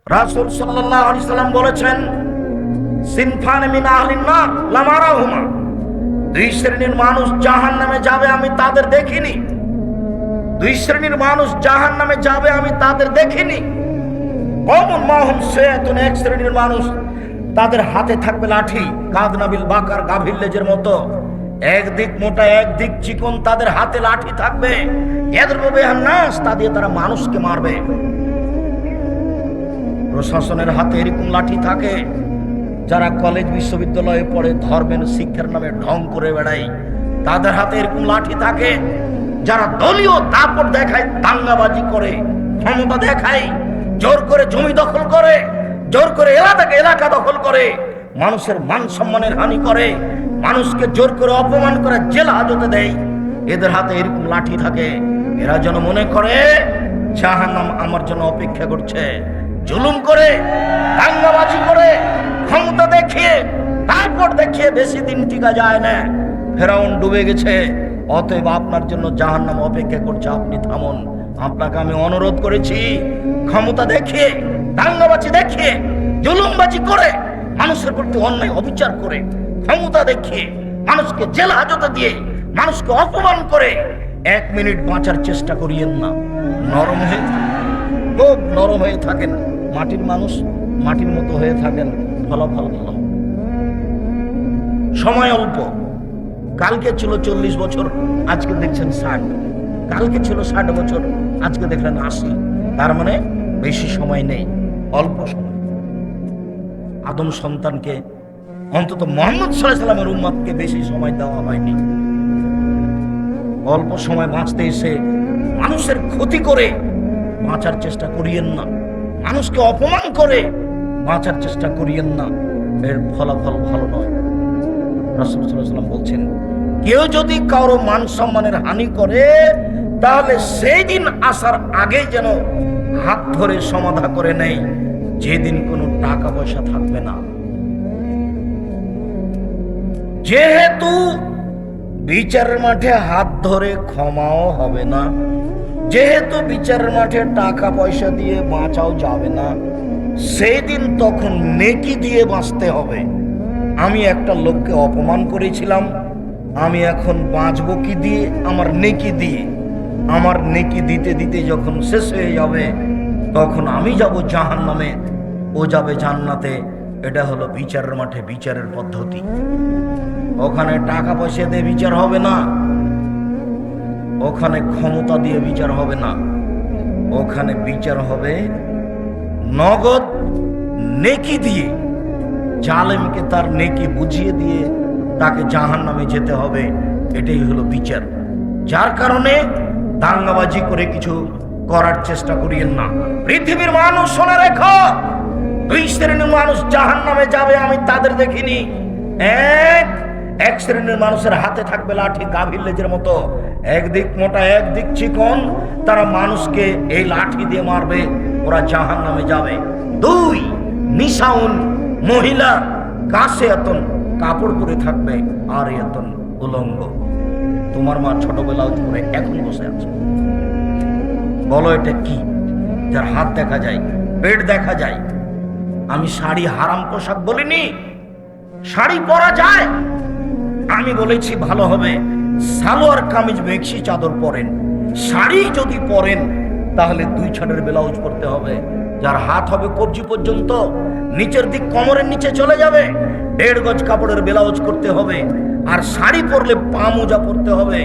রাসূল সাল্লাল্লাহু আলাইহি সাল্লাম বলেছেন, সিনফান মিন আহলিন নার লাম আরাহুমা, দুই শ্রেণীর মানুষ জাহান্নামে যাবে আমি তাদের দেখিনি। দুই শ্রেণীর মানুষ জাহান্নামে যাবে আমি তাদের দেখিনি। কওমুন মাহুম সায়াতুন, এক শ্রেণীর মানুষ তাদের হাতে থাকবে লাঠি, কাদনাবিল বাকার, গাভীর লেজের মতো, একদিক মোটা একদিক চিকন, তাদের হাতে লাঠি থাকবে। ইয়াদরিবু বিহান নাস, তা দিয়ে তারা মানুষকে মারবে। প্রশাসনের হাতে এরকম লাঠি থাকে। যারা কলেজ বিশ্ববিদ্যালয়ে পড়ে ধর্মের শিক্ষার নামে ঢং করে বেড়ায়, তাদের হাতে এরকম লাঠি থাকে। যারা দলীয় দাপট দেখায়, দাঙ্গাবাজি করে, ক্ষমতা দেখায়, জোর করে জমি দখল করে, জোর করে এলাকা দখল করে, মানুষের মান সম্মানের হানি করে, মানুষকে জোর করে অপমান করে জেল হাজতে দেয়, এদের হাতে এরকম লাঠি থাকে। এরা যেন মনে করে জাহান্নাম আমার জন্য অপেক্ষা করছে। জুলুম করে, দাঙ্গাবাজি করে, ক্ষমতা দেখিয়ে, তারপর দেখিয়ে বেশি দিন টিকা যায় না। ফেরাউন ডুবে গেছে, অতএব আপনার জন্য জাহান্নাম অপেক্ষা করছে, আপনি থামুন। আপনাকে আমি অনুরোধ করেছি, ক্ষমতা দেখিয়ে, দাঙ্গাবাজি দেখিয়ে, জুলুমবাজি করে, মানুষের প্রতি অন্যায় অবিচার করে, ক্ষমতা দেখিয়ে, মানুষকে জেল হাজতে দিয়ে, মানুষকে অপমান করে 1 মিনিট বাঁচার চেষ্টা করিয়েন না। নরম হয়ে, খুব নরম হয়ে থাকেন, মাটির মানুষ, মাটির মতো হয়ে থাকেন, ফলাফল ভালো। সময় অল্প। কালকে ছিল 40 বছর, আজকে দেখছেন 60। কালকে ছিল 60 বছর, আজকে দেখলেন 80। তার মানে বেশি সময় নেই, অল্প সময়। আদম সন্তানকে, অন্তত মুহাম্মদ সাল্লাল্লাহু আলাইহি ওয়াসাল্লামের উম্মতকে বেশি সময় দেওয়া হয়নি। অল্প সময় বাঁচতে এসে মানুষের ক্ষতি করে বাঁচার চেষ্টা করিয়েন না, মানুষকে অপমান করে বাঁচার চেষ্টা করিয়েন না, এর ফলাফল ভালো নয়। রাসূল সাল্লাল্লাহু আলাইহি ওয়াসাল্লাম বলছেন, কেউ যদি কারো মান সম্মানের হানি করে, তাহলে সেই দিন আসার আগেই যেন হাত ধরে সমাধা করে নেয়, যেদিন কোনো টাকা পয়সা থাকবে না। যেহেতু বিচারের মাঠে হাত ধরে ক্ষমাও হবে না, যেহেতু বিচারের মাঠে টাকা পয়সা দিয়ে বাঁচাও যাবে না, সেই দিন তখন নেকি দিয়ে বাঁচতে হবে। আমি একটা লোককে অপমান করেছিলাম, আমি এখন বাঁচবো কি দিয়ে? আমার নেকি দিয়ে। আমার নেকি দিতে দিতে যখন শেষ হয়ে যাবে, তখন আমি যাব জাহান্নামে, ও যাবে জান্নাতে। এটা হলো বিচারের মাঠে বিচারের পদ্ধতি। ওখানে টাকা পয়সা দিয়ে বিচার হবে না, ওখানে ক্ষমতা দিয়ে বিচার হবে না, ওখানে বিচার হবে নগদ নেকি দিয়ে। জালেমকে তার নেকি বুঝিয়ে দিয়ে তাকে জাহান্নামে যেতে হবে, এটাই হলো বিচার। যার কারণে দাঙ্গাবাজি করে কিছু করার চেষ্টা করিয়েন না। পৃথিবীর মানুষ শুনে রেখো, দুই শ্রেণীর মানুষ জাহান্নামে যাবে আমি তাদের দেখিনি। এক শ্রেণীর মানুষের হাতে থাকবে লাঠি, গাভীর লেজের মতো, একদিক মোটা একদিক চিকন, তারা মানুষকে এই লাঠি দিয়ে মারবে, ওরা জাহান্নামে যাবে। 2, নিসাউন, মহিলা, কাসিয়াতুন, কাপড় পরে থাকবে, আর ইয়াতুন, উলঙ্গ। তোমার মা ছোটবেলা পরে এখন বসে আছে, বলো এটা কি? যার হাত দেখা যায়, পেট দেখা যায়। আমি শাড়ি হারাম পোশাক বলিনি, শাড়ি পরা যায়। আমি বলেছি ভালো হবে সালোয়ার কামিজ মেক্সি চাদর পরেন। শাড়ি যদি পরেন তাহলে 2 ছাড়ের ব্লাউজ পরতে হবে, যার হাত হবে কবজি পর্যন্ত, নিচের দিক কোমরের নিচে চলে যাবে। 1.5 গজ কাপড়ের ব্লাউজ করতে হবে। আর শাড়ি পরলে পা মোজা পরতে হবে।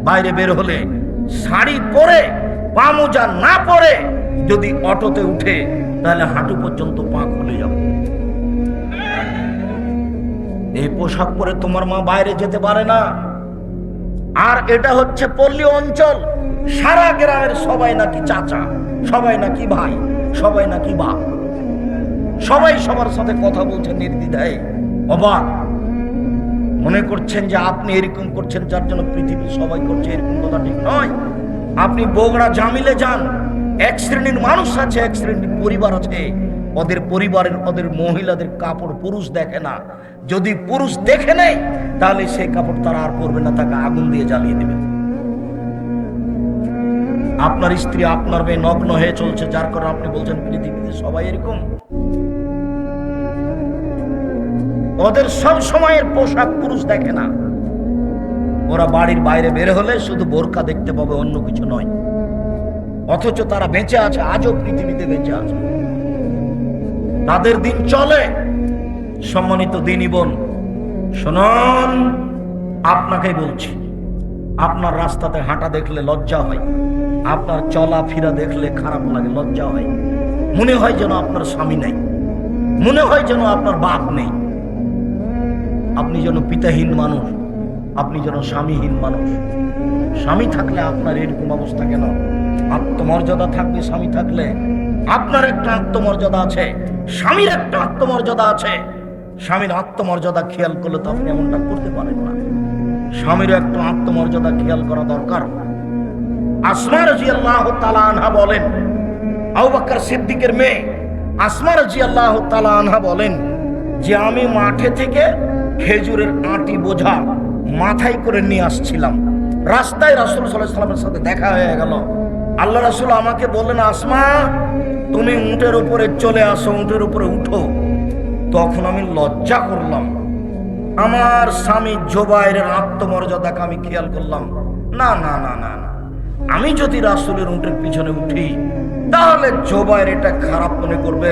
বাইরে বের হলে শাড়ি পরে পা মোজা না পরে যদি অটোতে উঠে, তাহলে হাঁটু পর্যন্ত পা খুলে যাবে। এই পোশাক পরে তোমার মা বাইরে যেতে পারে না। আর এটা হচ্ছে পল্লী অঞ্চল, সারা গ্রামের সবাই নাকি চাচা, সবাই নাকি ভাই, সবাই নাকি বাপ, সবাই সবার সাথে কথা বলছে নির্দ্বিধায়। অবাক মনে করছেন যে আপনি এরকম করছেন যার জন্য পৃথিবীর সবাই করছে, এরকম কথা ঠিক নয়। আপনি বগুড়া জামিলে যান, এক শ্রেণীর মানুষ আছে, এক শ্রেণীর পরিবার আছে, ওদের পরিবারের, ওদের মহিলাদের কাপড় পুরুষ দেখে না। যদি পুরুষ দেখে নেয় তাহলে সেই কাপড় তারা আর পরবে না, তাকে আগুন দিয়ে জ্বালিয়ে দেবে। আপনার স্ত্রী আপনার মেয়ে নগ্ন হয়ে চলছে, যার কারণে আপনি বলছেন পৃথিবীতে সবাই এরকম। ওদের সব সময়ের পোশাক পুরুষ দেখে না। ওরা বাড়ির বাইরে বের হলে শুধু বোরকা দেখতে পাবে, অন্য কিছু নয়। অথচ তারা বেঁচে আছে, আজও পৃথিবীতে বেঁচে আছে, তাদের দিন চলে। সম্মানিত দিনী বোন শুনুন, আপনাকেই বলছি, আপনার রাস্তাতে হাঁটা দেখলে লজ্জা হয়, আপনার চলাফেরা দেখলে খারাপ লাগে, লজ্জা হয়। মনে হয় যেন আপনার স্বামী নেই, মনে হয় যেন আপনার বাপ নেই, আপনি যেন পিতাহীন মানুষ, আপনি যেন স্বামীহীন মানুষ। স্বামী থাকলে আপনার এরকম অবস্থা কেন? আত্মমর্যাদা থাকবে স্বামী থাকলে। আপনার একটা আত্মমর্যাদা আছে, স্বামীর একটা আত্মমর্যাদা আছে। স্বামীর আত্মমর্যাদা খেয়াল করলে তো আপনি এমনটা করতে পারেন না। স্বামীর একটা আত্মমর্যাদা খেয়াল করা দরকার। আসমা রাদিয়াল্লাহু তাআলা আনহা বলেন, আবু বকর সিদ্দিকের মেয়ে আসমা রাদিয়াল্লাহু তাআলা আনহা বলেন যে আমি মাঠে থেকে খেজুরের আঁটি বোঝা মাথায় করে নিয়ে আসছিলাম। রাস্তায় রাসূল সাল্লাল্লাহু আলাইহি ওয়াসাল্লামের সাথে দেখা হয়ে গেল। আল্লাহ রাসূল আমাকে বললেন, আসমা তুমি উটের উপরে চলে আসো, উটের উপরে উঠো। তখন আমি লজ্জা করলাম। আমার স্বামী জুবাইরের আত্মমর্যাদাকে আমি খেয়াল করলাম। না না না না না, আমি যদি রাসূলের উটের পিছনে উঠি তাহলে জুবাইর এটা খারাপ মনে করবে।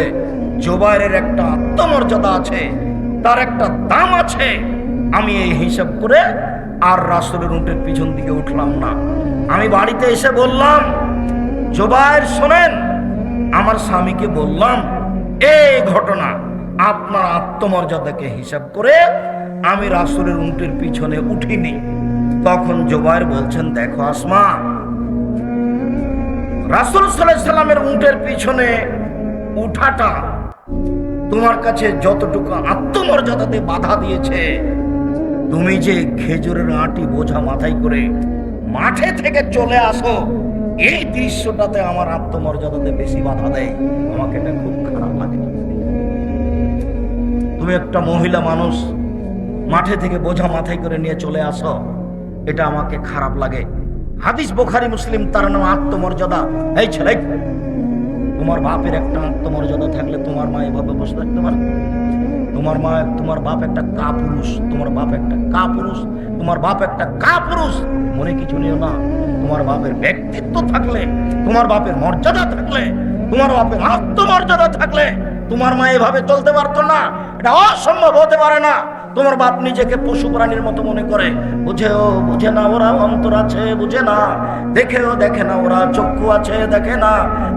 জুবাইরের একটা আত্মমর্যাদা আছে, তার একটা দাম আছে। আমি এই হিসাব করে আর রাসূলের উটের পিছন দিকে উঠলাম না। আমি বাড়িতে এসে বললাম, জুবাইর শোনেন, আমার স্বামীকে বললাম এই ঘটনা, আপনার আত্মমর্যাদাকে হিসাব করে আমি রাসূলের উটের পিছনে উঠিনি। তখন জুবাইর বলছেন, দেখো আসমা, রাসূল সাল্লাল্লাহু আলাইহি সাল্লামের উটের পিছনে উঠাটা তোমার কাছে যতটুকু আত্মমর্যাদাতে বাধা দিয়েছে, তুমি যে খেজুরের আঁটি বোঝা মাথায় করে মাঠে থেকে চলে আসো, এই দৃশ্যটাতে আমার আত্মমর্যাদাতে বেশি বাধা দেয়। আমাকে এটা খুব খারাপ লাগে। তুমি একটা মহিলা মানুষ, মাঠে থেকে বোঝা মাথায় করে নিয়ে চলে আসো, এটা আমাকে খারাপ লাগে। হাদিস বুখারী মুসলিম, তার নাম আত্মমর্যাদা। এই ছেলে, তোমার বাপের একটা আত্মমর্যাদা থাকলে তোমার মা এভাবে বসে থাকতে পারে? তোমার বাপ একটা কাপুরুষ, তোমার বাপ একটা কাপুরুষ, তোমার বাপ একটা কাপুরুষ। মনে কিছু নিও না। তোমার বাপের ব্যক্তিত্ব থাকলে, তোমার বাপের মর্যাদা থাকলে, তোমার বাপের আত্মমর্যাদা থাকলে তোমার মা এভাবে চলতে পারতো না। এটা অসম্ভব হতে পারে না। তোমার বাপ নিজেকে পশু প্রাণীর মতো মনে করে। বুঝে না ওরা অন্তর আছে, বুঝে না। দেখে না ওরা চক্ষু আছে, দেখে না।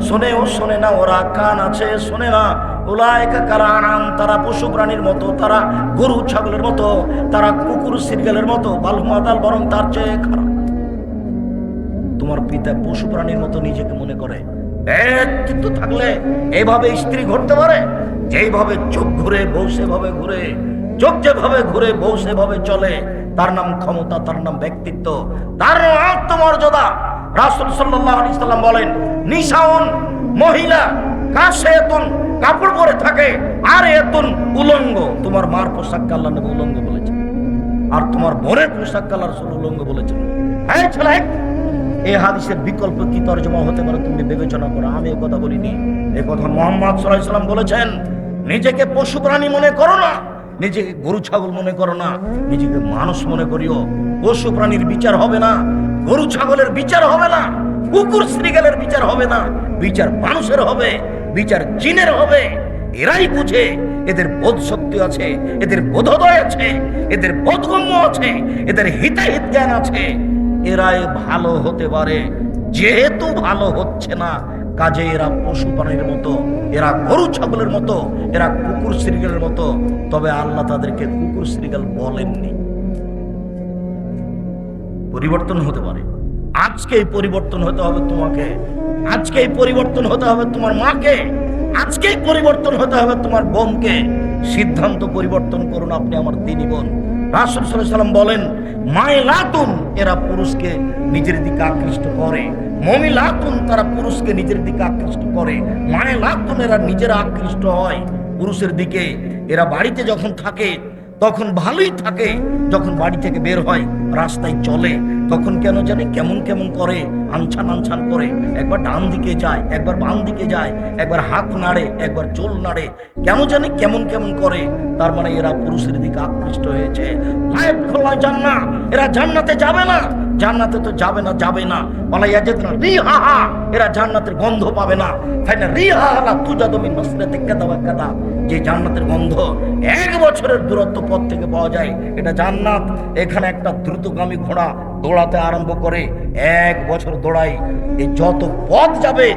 শোনে না ওরা কান আছে, শোনে না। উলাইকা কাল আনাম, তারা পশু প্রাণীর মতো, তারা গরু ছাগলের মতো, তারা কুকুর শৃগালের মতো, বালুমাতাল, বরং তার চেয়ে খারাপ। তোমার পিতা পশু প্রাণীর মতো নিজেকে মনে করে। ব্যক্তিত্ব থাকলে এইভাবে স্ত্রী ঘুরতে পারে? যেইভাবে চোখ ঘুরে বউ সেভাবে ঘুরে, চোখ যেভাবে ঘুরে বউ সেভাবে চলে। তার নাম ক্ষমতা, তার নাম ব্যক্তিত্ব, তার নাম আত্মমর্যাদা। রাসূল সাল্লাল্লাহু আলাইহি সাল্লাম বলেন, নিসাউন, মহিলা, কাসিয়াতুন, কাপড় পরে থাকে, আর এতুন, উলঙ্গ। তোমার মার পোশাককে আল্লাহ নবী উলঙ্গ বলেছেন, আর তোমার বোনের পোশাককে আল্লাহ রাসূল উলঙ্গ বলেছেন। হ্যাঁ ছেলে, এই হাদিসের বিকল্প কি তরজমা হতে পারে তুমি বিবেচনা করো। আমি এই কথা বলিনি, এই কথা মুহাম্মদ সাল্লাল্লাহু আলাইহি সাল্লাম বলেছেন। নিজেকে পশু প্রাণী মনে করো না, নিজেকে গরু ছাগল মনে করো না, নিজেকে মানুষ মনে করিও। পশু প্রাণীর বিচার হবে না, গরু ছাগলের বিচার হবে না, কুকুর শৃগালের বিচার হবে না। বিচার মানুষের হবে, বিচার জিনের হবে। এরাই বুঝে, এদের বোধ শক্তি আছে, এদের বোধোদয় আছে, এদের বোধগম্য আছে, এদের হিতাহিত জ্ঞান আছে। এরাই ভালো হতে পারে। যেহেতু ভালো হচ্ছে না, কাজে এরা পশু প্রাণীর মতো, এরা গরু ছাগলের মতো, এরা কুকুর শৃগালের মতো। তবে আল্লাহ তাদেরকে কুকুর শৃগাল বলেননি। পরিবর্তন হতে পারে। আজকেই পরিবর্তন হতে হবে তোমাকে, আজকেই পরিবর্তন হতে হবে তোমার মাকে, আজকেই পরিবর্তন হতে হবে তোমার বোনকে। সিদ্ধান্ত পরিবর্তন করুন আপনি, আমার দিনী বোন। রাসূল সাল্লাল্লাহু আলাইহি সাল্লাম বলেন, মাইলাতুন, এরা পুরুষকে নিজের দিকে আকৃষ্ট করে। মমিলাতুন, তারা পুরুষকে নিজের দিকে আকৃষ্ট করে। মাইলাতুন, এরা নিজেরা আকৃষ্ট হয় পুরুষের দিকে। এরা বাড়িতে যখন থাকে তখন ভালোই থাকে, যখন বাড়ি থেকে বের হয় রাস্তায় চলে তখন কেন জানি কেমন কেমন করে, আনছান আনছান করে, একবার ডান দিকে যায়, একবার বাম দিকে যায়, একবার হাত নাড়ে, একবার চুল নাড়ে, কেন জানি কেমন কেমন করে। তার মানে এরা পুরুষের দিকে আকৃষ্ট হয়েছে। লাইফ খোলা জান্নাত, এরা জান্নাতে যাবে না। জান্নাতে তো যাবে না, যাবে না। বলা ইয়াজিদনা রিহাহা, এরা জান্নাতের গন্ধ পাবে না। ফাইনা রিহাহা লা তুজাদু মিন মাসরাতি কাদা ওয়া কাদা, যে জান্নাতের গন্ধ 1 বছরের দূরত্ব পথ থেকে পাওয়া যায়, এটা জান্নাত। এখানে একটা দ্রুতগামী ঘোড়া দৌড়াতে আরম্ভ করে 1 বছর দৌড়াই, এই যত পথ যাবে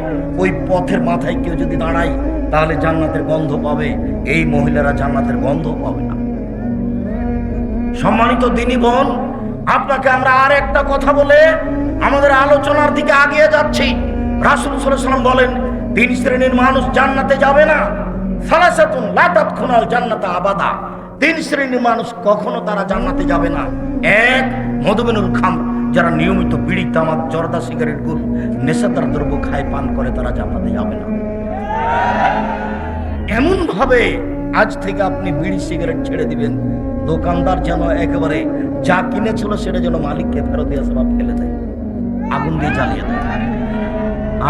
ওই পথের মাথায় কেউ যদি দাঁড়ায় তাহলে জান্নাতের গন্ধ পাবে। এই মহিলারা জান্নাতের গন্ধ পাবে না। সম্মানিত দিনী বোন, আপনাকে আমরা আর একটা কথা বলে আমাদের আলোচনার দিকে আগিয়ে যাচ্ছি। রাসূল সাল্লাল্লাহু আলাইহি ওয়াসাল্লাম বলেন 3 শ্রেণীর মানুষ জান্নাতে যাবে না। সালাসাতুন লা তাদখুলুল জান্নাতা আবাদা, 3 শ্রেণীর মানুষ কখনো তারা জান্নাতে যাবে না। 1, মদমিনুল খামর, যারা নিয়মিত বিড়ি, তামাক, জর্দা, সিগারেট, গুল, নেশাদার দ্রব্য খায়, পান করে, তারা জান্নাতে যাবে না। এমন ভাবে আজ থেকে আপনি বিড়ি সিগারেট ছেড়ে দিবেন, দোকানদার যেন একেবারে যা কিনেছিল সেটা যেন মালিককে ফেরত দিয়ে সব ফেলে দেয়, আগুন দিয়ে জ্বালিয়ে দেয়।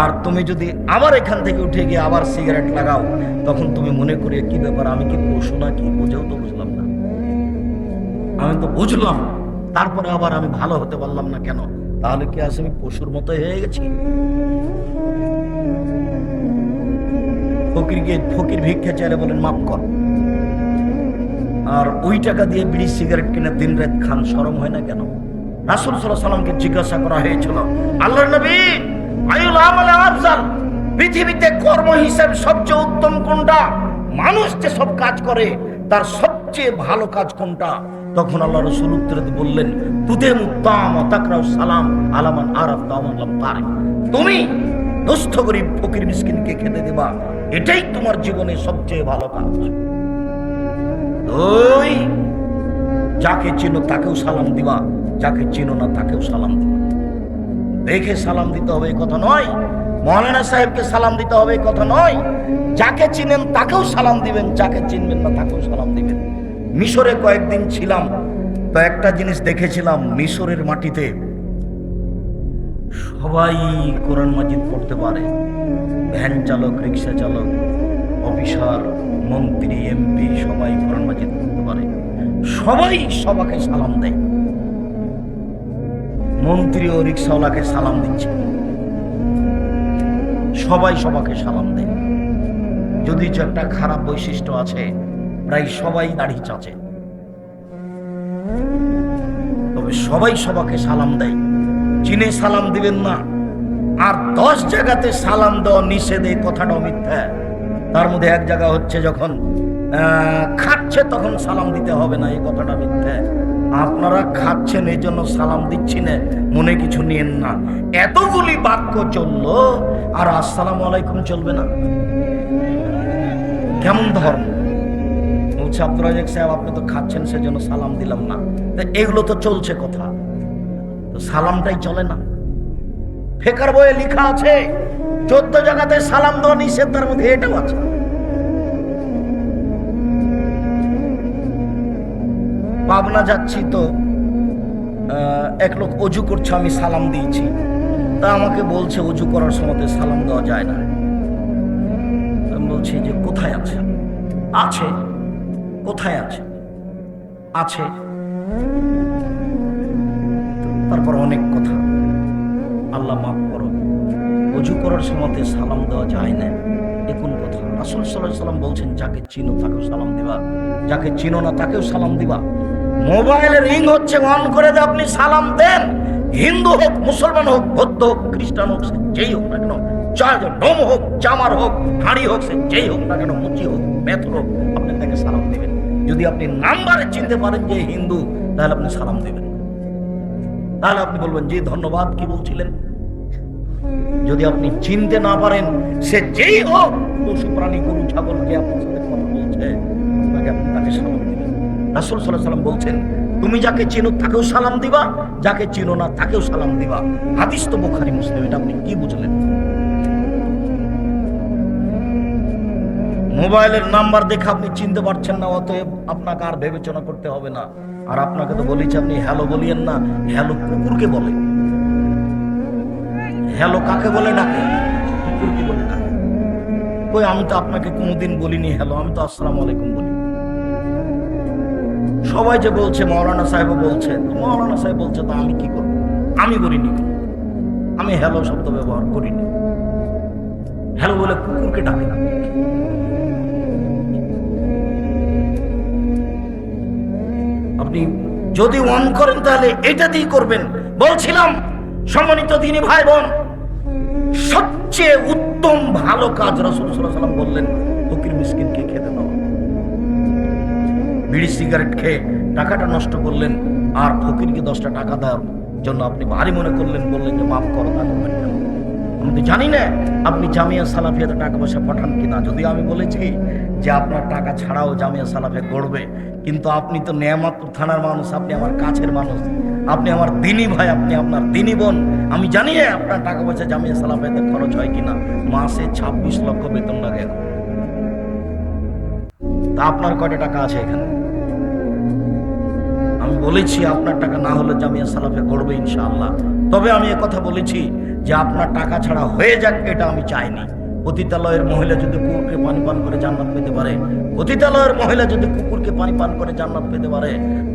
আর তুমি যদি আবার এখান থেকে উঠে গিয়ে আবার সিগারেট লাগাও, তখন তুমি মনে করি কি ব্যাপার, আমি কি পশু নাকি? বুঝেও তো বুঝলাম না, আমি তো বুঝলাম, তারপরে আবার আমি ভালো হতে পারলাম না কেন? তাহলে কি আজ আমি পশুর মতো হয়ে গেছি? ফকির ভিক্ষা চাইলে বলেন মাফ কর, আর ওই টাকা দিয়ে বিড়ি সিগারেট কিনে দিন রাত খান, শরম হয় না কেন? রাসূল সাল্লাল্লাহু আলাইহি ওয়াসাল্লামকে জিজ্ঞাসা করা হয়েছিল, আল্লাহর নবী, আইউল আমাল আফজাল, পৃথিবীতে কর্ম হিসাবে সবচেয়ে উত্তম কোনটা? মানুষ যে সব কাজ করে তার সবচেয়ে ভালো কাজ কোনটা? তখন আল্লাহ রাসূল উত্তরে বললেন, তুদে মুত্তাম তাকরাউ সালাম আলামান আরাফ তাওমান লাম তারিফ, তুমি দুস্থ গরীব ফকির মিসকিনকে খেতে দেবা, এটাই তোমার জীবনে সবচেয়ে ভালো কাজ। ওই যাকে চিনো তাকেও সালাম দিবা, যাকে চিনো না তাকেও সালাম দিবা। দেখে সালাম দিতে হবে এই কথা নয়, মৌলানা সাহেবকে সালাম দিতে হবে এই কথা নয়, যাকে চিনেন তাকেও সালাম দিবেন, যাকে চিনবেন না তাকেও সালাম দিবেন। মিশরে কয়েকদিন ছিলাম, তো একটা জিনিস দেখেছিলাম, মিশরের মাটিতে সবাই কোরআন মাজিদ পড়তে পারে, ভ্যান চালক, রিক্সা চালক, অফিসার, মন্ত্রী, এমপি, সবাই কোরআন মাজিদ পড়তে পারে, সবাই সবাকে সালাম দেয়। মন্ত্রী ও রিক্সাওয়ালাকে সালাম দিচ্ছে, সবাই সবাকে সালাম দেয়। যদি একটা খারাপ বৈশিষ্ট্য আছে, প্রায় সবাই দাড়ি চাচে, তবে সবাই সবাকে সালাম দেয়। চিনে সালাম দিবেন না। আর 10 জায়গাতে সালাম দেওয়া নিষেধ, এই কথাটাও মিথ্যা। তার মধ্যে এক জায়গা হচ্ছে যখন খাচ্ছে তখন সালাম দিতে হবে না, এই কথাটা মিথ্যা। আপনারা খাচ্ছেন এই জন্য সালাম দিচ্ছি না, মনে কিছু নিয়েন না। এতগুলি বাক্য চললো আর আসসালামু আলাইকুম চলবে না? কেমন ধর্ম? বলছে আব্দুর রাজ্জাক সাহেব, আপনি তো খাচ্ছেন সেজন্য সালাম দিলাম না। এগুলো তো চলছে কথা, তো সালামটাই চলে না। ফেকার বইয়ে লেখা আছে 14 জায়গাতে সালাম দেওয়া নিষেধ, তার মধ্যে এটাও আছে। পাবনা যাচ্ছি তো এক লোক অজু করছে, আমি সালাম দিয়েছি, তা আমাকে বলছে অজু করার সময় সালাম দেওয়া যায় না। আমি বলছি যে কোথায় আছে? আছে। কোথায় আছে? আছে। তারপর অনেক কথা, আল্লাহ মাফ করো, অজু করার সময় সালাম দেওয়া যায় না, এ কোন কথা? রাসূল সাল্লাল্লাহু আলাইহি ওয়াসাল্লাম বলছেন যাকে চিনো তাকেও সালাম দিবা, যাকে চিনো না তাকেও সালাম দিবা। মোবাইলের রিং হচ্ছে, অন করে দিয়ে আপনি সালাম দেন। হিন্দু হোক, মুসলমান হোক, বৌদ্ধ হোক, খ্রিস্টান হোক, সে যেই হোক না কেন, ডোম হোক, চামার হোক, হাঁড়ি হোক, সে যেই হোক না কেন, মুচি হোক, মেথর হোক, আপনি তাকে সালাম দেবেন। যদি আপনি নাম্বারে চিনতে পারেন যে হিন্দু, তাহলে আপনি সালাম দেবেন। তাহলে আপনি বলবেন জি ধন্যবাদ, কি বলছিলেন। যদি আপনি চিনতে না পারেন, সে যেই হোক, পশু প্রাণী, গরু ছাগলকে আপনার সাথে কথা বলছে, আপনি তাকে সালাম দিবেন। রাসূল সাল্লাল্লাহু আলাইহি ওয়াসাল্লাম বলছেন তুমি যাকে চিনো তাকেও সালাম দিবা, যাকে চিনো না তাকেও সালাম দিবা। হাদিস তো বুখারী মুসলিম। এটা আপনি কি বুঝলেন? মোবাইলের নাম্বার দেখে আপনি চিনতে পারছেন না, অতএব আপনাকে আর বিবেচনা করতে হবে না। আর আপনাকে তো বলেছি আপনি হ্যালো বলিয়েন না, হ্যালো কুকুরকে বলে। হ্যালো কাকে বলে ডাকে? কুকুরকে বলে ডাকে। কই আমি তো আপনাকে কোনোদিন বলিনি হ্যালো, আমি তো আসসালামু আলাইকুম বলি। সবাই যে বলছে, মাওলানা সাহেব বলছে, মাওলানা সাহেব বলছে, তো আমি কি করব? আমি বলিনি, আমি হ্যালো শব্দ ব্যবহার করিনি। হ্যালো বলে কুকুরকে ডাকে না। আপনি যদি অন করেন তাহলে এটা দিয়ে করবেন। বলছিলাম সম্মানিত দিনী ভাই বোন, সবচেয়ে উত্তম ভালো কাজ রাসূল সাল্লাল্লাহু আলাইহি ওয়াসাল্লাম বললেন ফকির মিসকিনকে খেতে দাও। বিড়ি সিগারেট খেয়ে টাকাটা নষ্ট করলেন, আর ফকিরকে 10টা টাকা দেওয়ার জন্য আপনি ভারী মনে করলেন, বললেন যে মাফ করো, তা করবেন না। আমি তো জানি না আপনি জামিয়া সালাফিয়াতে টাকা পয়সা পাঠান কিনা। যদিও আমি বলেছি যে আপনার টাকা ছাড়াও জামিয়া সালাফিয়া গড়বে, কিন্তু আপনি তো নেয়ামতপুর থানার মানুষ, আপনি আমার কাছের মানুষ, আপনি আমার দিনী ভাই, আপনি আপনার দিনী বোন। আমি জানি না আপনার টাকা পয়সা জামিয়া সালাফিয়াতে খরচ হয় কিনা। মাসে 26 লক্ষ বেতন লাগে, তা আপনার কয়টা টাকা আছে এখানে? আমি বলেছি আপনার টাকা না হলে জামিয়া সালাফিয়া গড়বে ইনশাআল্লাহ। তবে আমি কথা বলেছি যে আপনার টাকা ছাড়া হয়ে যাক, এটা আমি চাইনি। পতিতালয়ের মহিলা যদি কুকুরকে পানি পান করে জান্নাত পেতে পারে, পতিতালয়ের মহিলা যদি কুকুরকে পানি পান করে জান্নাত পেতে পারে,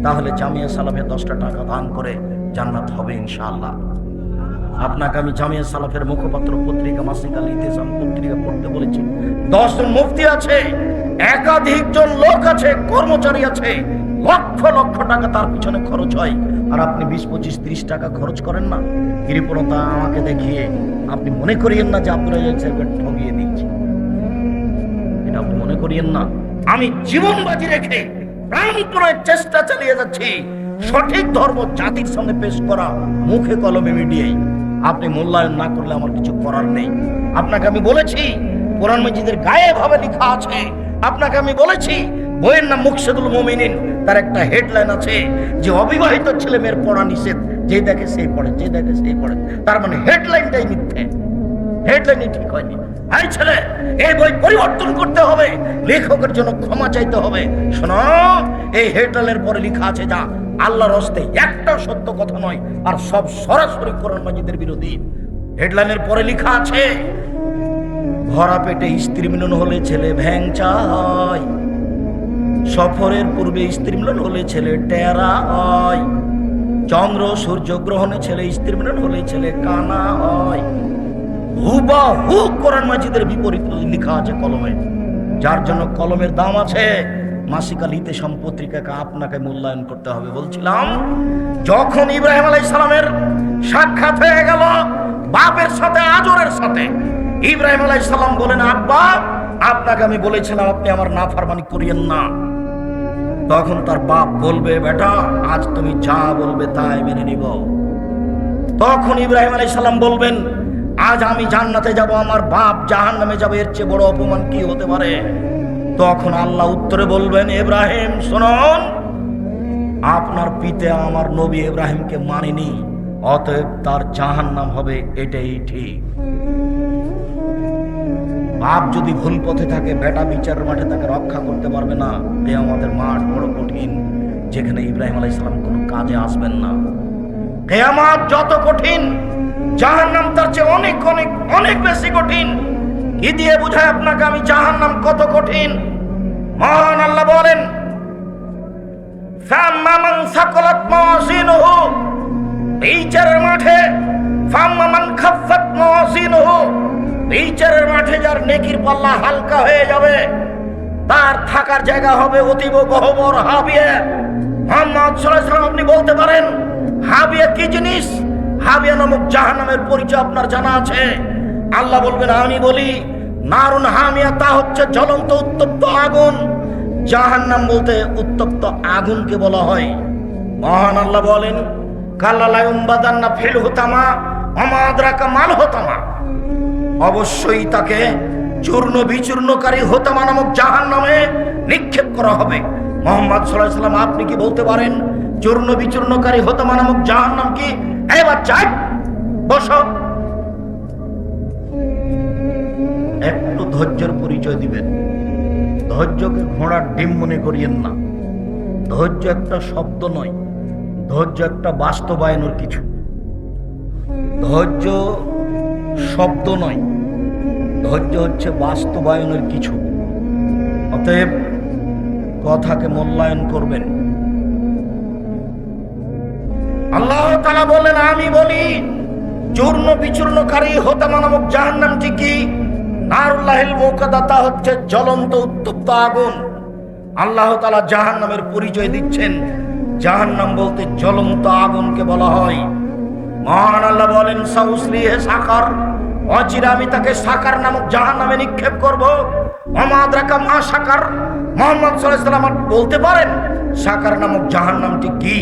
তাহলে জামিয়া সালাফিয়া 10টা টাকা দান করে জান্নাত হবে ইনশাআল্লাহ। আপনাকে আমি জামিয়া সালাফের মুখপাত্র পত্রিকা মাসিক আল ইতিসাম পত্রিকা পড়তে বলেছি। 10 জন মুফতি আছে, একাধিক জন লোক আছে, কর্মচারী আছে, লক্ষ লক্ষ টাকা তার পিছনে খরচ হয়, আর আপনি 20, 25, 30 টাকা খরচ করেন না। কৃপণতা আমাকে দেখিয়ে আপনি মনে করিয়েন না যে আব্দুল রাজ্জাক সাহেবকে ঠগিয়ে দিয়েছি, এটা আপনি মনে করিয়েন না। আমি জীবন বাজি রেখে প্রাণপণে চেষ্টা চালিয়ে যাচ্ছি সঠিক ধর্ম জাতির সামনে পেশ করা, মুখে কলমে মিডিয়ায়। আপনি মূল্যায়ন না করলে আমার কিছু করার নেই। আপনাকে আমি বলেছি কোরআন মাজিদের গায়ে ভাবে লেখা আছে। আপনাকে আমি বলেছি বইয়ের নাম মুকশেদুল মুমিনিন, তার একটা হেডলাইন আছে যে অবিবাহিত ছেলে মেয়ের পড়া নিষেধ, যে দেখে সেই পড়ে, যে দেখে সেই পড়ে। তার মানে হেডলাইনটাই মিথ্যে, হেডলাইনই ঠিক হয়নি। এই ছেলে, এই বই পরিবর্তন করতে হবে, লেখকের জন্য ক্ষমা চাইতে হবে। শোনো, এই হেডলাইনের পরে লেখা আছে যা আল্লাহর হস্তে একটা সত্য কথা নয়, আর সব সরাসরি কোরআন মাজিদের বিরোধী। হেডলাইনের পরে লেখা আছে ভরা পেটে স্ত্রী মিলন হলে ছেলে ভ্যাংচা হয়, সফরের পূর্বে স্ত্রী মিলন হলে ছেলে টেরা হয়, চন্দ্র সূর্য গ্রহণে ছেলে স্ত্রী মিলন হলে ছেলে কানা হয়। হুবাহু কোরআন মাজিদের বিপরীত লেখা আছে কলমে, যার জন্য কলমের দাম আছে। মাসিক আল ইতিসাম পত্রিকাকে আপনাকে মূল্যায়ন করতে হবে। বলছিলাম যখন ইব্রাহিম আলাইহিস সালামের সাক্ষাৎ হয়ে গেল বাপের সাথে, আজরের সাথে, ইব্রাহিম আলাইহিস সালাম বলেন, আব্বা আপনাকে আমি বলেছিলাম আপনি আমার নাফরমানি করিয়েন না। তখন তার বাপ বলবে, বেটা আজ তুমি যা বলবে তাই মেনে নিব। তখন ইব্রাহিম আলাইহিস সালাম বলবেন, আজ আমি জান্নাতে যাব, আমার বাপ জাহান্নামে যাবে, এর চেয়ে বড় অপমান কি হতে পারে? তখন আল্লাহ উত্তরে বলবেন, ইব্রাহিম শুনুন, আপনার পিতা আমার নবী ইব্রাহিমকে মানেনি, অতএব তার জাহান্নাম হবে, এটাই ঠিক। বাপ যদি ভুল পথে থাকে, বেটা বিচারের মাঠে তাকে রক্ষা করতে পারবে না। কিয়ামতের মাঠ বড় কঠিন, যেখানে ইব্রাহিম আলাইহিস সালাম কোনো কাজে আসবেন না। কিয়ামত যত কঠিন, জাহান্নাম তার চেয়ে অনেক অনেক অনেক বেশি কঠিন। কি দিয়ে বুঝায় আপনাকে আমি জাহান্নাম কত কঠিন? মহান আল্লাহ বলেন, ফাম্মা মান সাকালাত মাওয়াজিনুহু, বিচারের মাঠে, ফাম্মা মান খাফফাত মাওয়াজিনুহু, বিচারের মাঠে যার নেকির পাল্লা হালকা হয়ে যাবে, তার থাকার জায়গা হবে অতীব গহ্বর হাবিয়া। মুহাম্মদ সাল্লাল্লাহু আলাইহি ওয়াসাল্লাম, আপনি বলতে পারেন হাবিয়া কি জিনিস? হাবিয়া নামক জাহান্নামের পরিচয় আপনার জানা আছে? আল্লাহ বলবেন, আমি বলি নারুন হামিয়া, তা হচ্ছে জ্বলন্ত উত্তপ্ত আগুন। জাহান্নাম বলতে উত্তপ্ত আগুনকে বলা হয়। মহান আল্লাহ বলেন, কাল্লা লা ইউমবাদান্না ফিল হুতামা ওমা আদরাকা মাল হুতামা, অবশ্যই তাকে চূর্ণ বিচূর্ণকারী হুতামা নামক জাহান্নামে নিক্ষেপ করা হবে। মুহাম্মদ সাল্লাল্লাহু আলাইহি ওয়াসাল্লাম, আপনি কি বলতে পারেন চূর্ণ বিচূর্ণকারী হুতামা নামক জাহান্নাম কি? এবার যাই, বসো, একটু ধৈর্যের পরিচয় দিবেন। ধৈর্যকে ঘোড়ার ডিম মনে করিয়েন না। ধৈর্য একটা শব্দ নয়, ধৈর্য একটা বাস্তবায়নের কিছু। ধৈর্য শব্দ নয়, ধৈর্য হচ্ছে বাস্তবায়নের কিছু। অতএব কথাকে মূল্যায়ন করবেন। আল্লাহ তাআলা বলেন, আমি বলি চূর্ণ বিচূর্ণকারী হোতামা নামক জাহান্নামটি কি? নারুল্লাহিল মুকাদ্দা, তা হচ্ছে জ্বলন্ত উত্তপ্ত আগুন। আল্লাহ তাআলা জাহান্নামের পরিচয় দিচ্ছেন। জাহান্নাম বলতে জ্বলন্ত আগুনকে বলা হয়। মহান আল্লাহ বলেন, সাউসলিহে সাকার, অচিরে আমি তাকে সাকার নামক জাহান্নামে নিক্ষেপ করব। ওমা আদরাকা মা সাকার, মুহাম্মদ সাল্লাল্লাহু আলাইহি ওয়াসাল্লাম বলতে পারেন সাকার নামক জাহান্নামটি কি?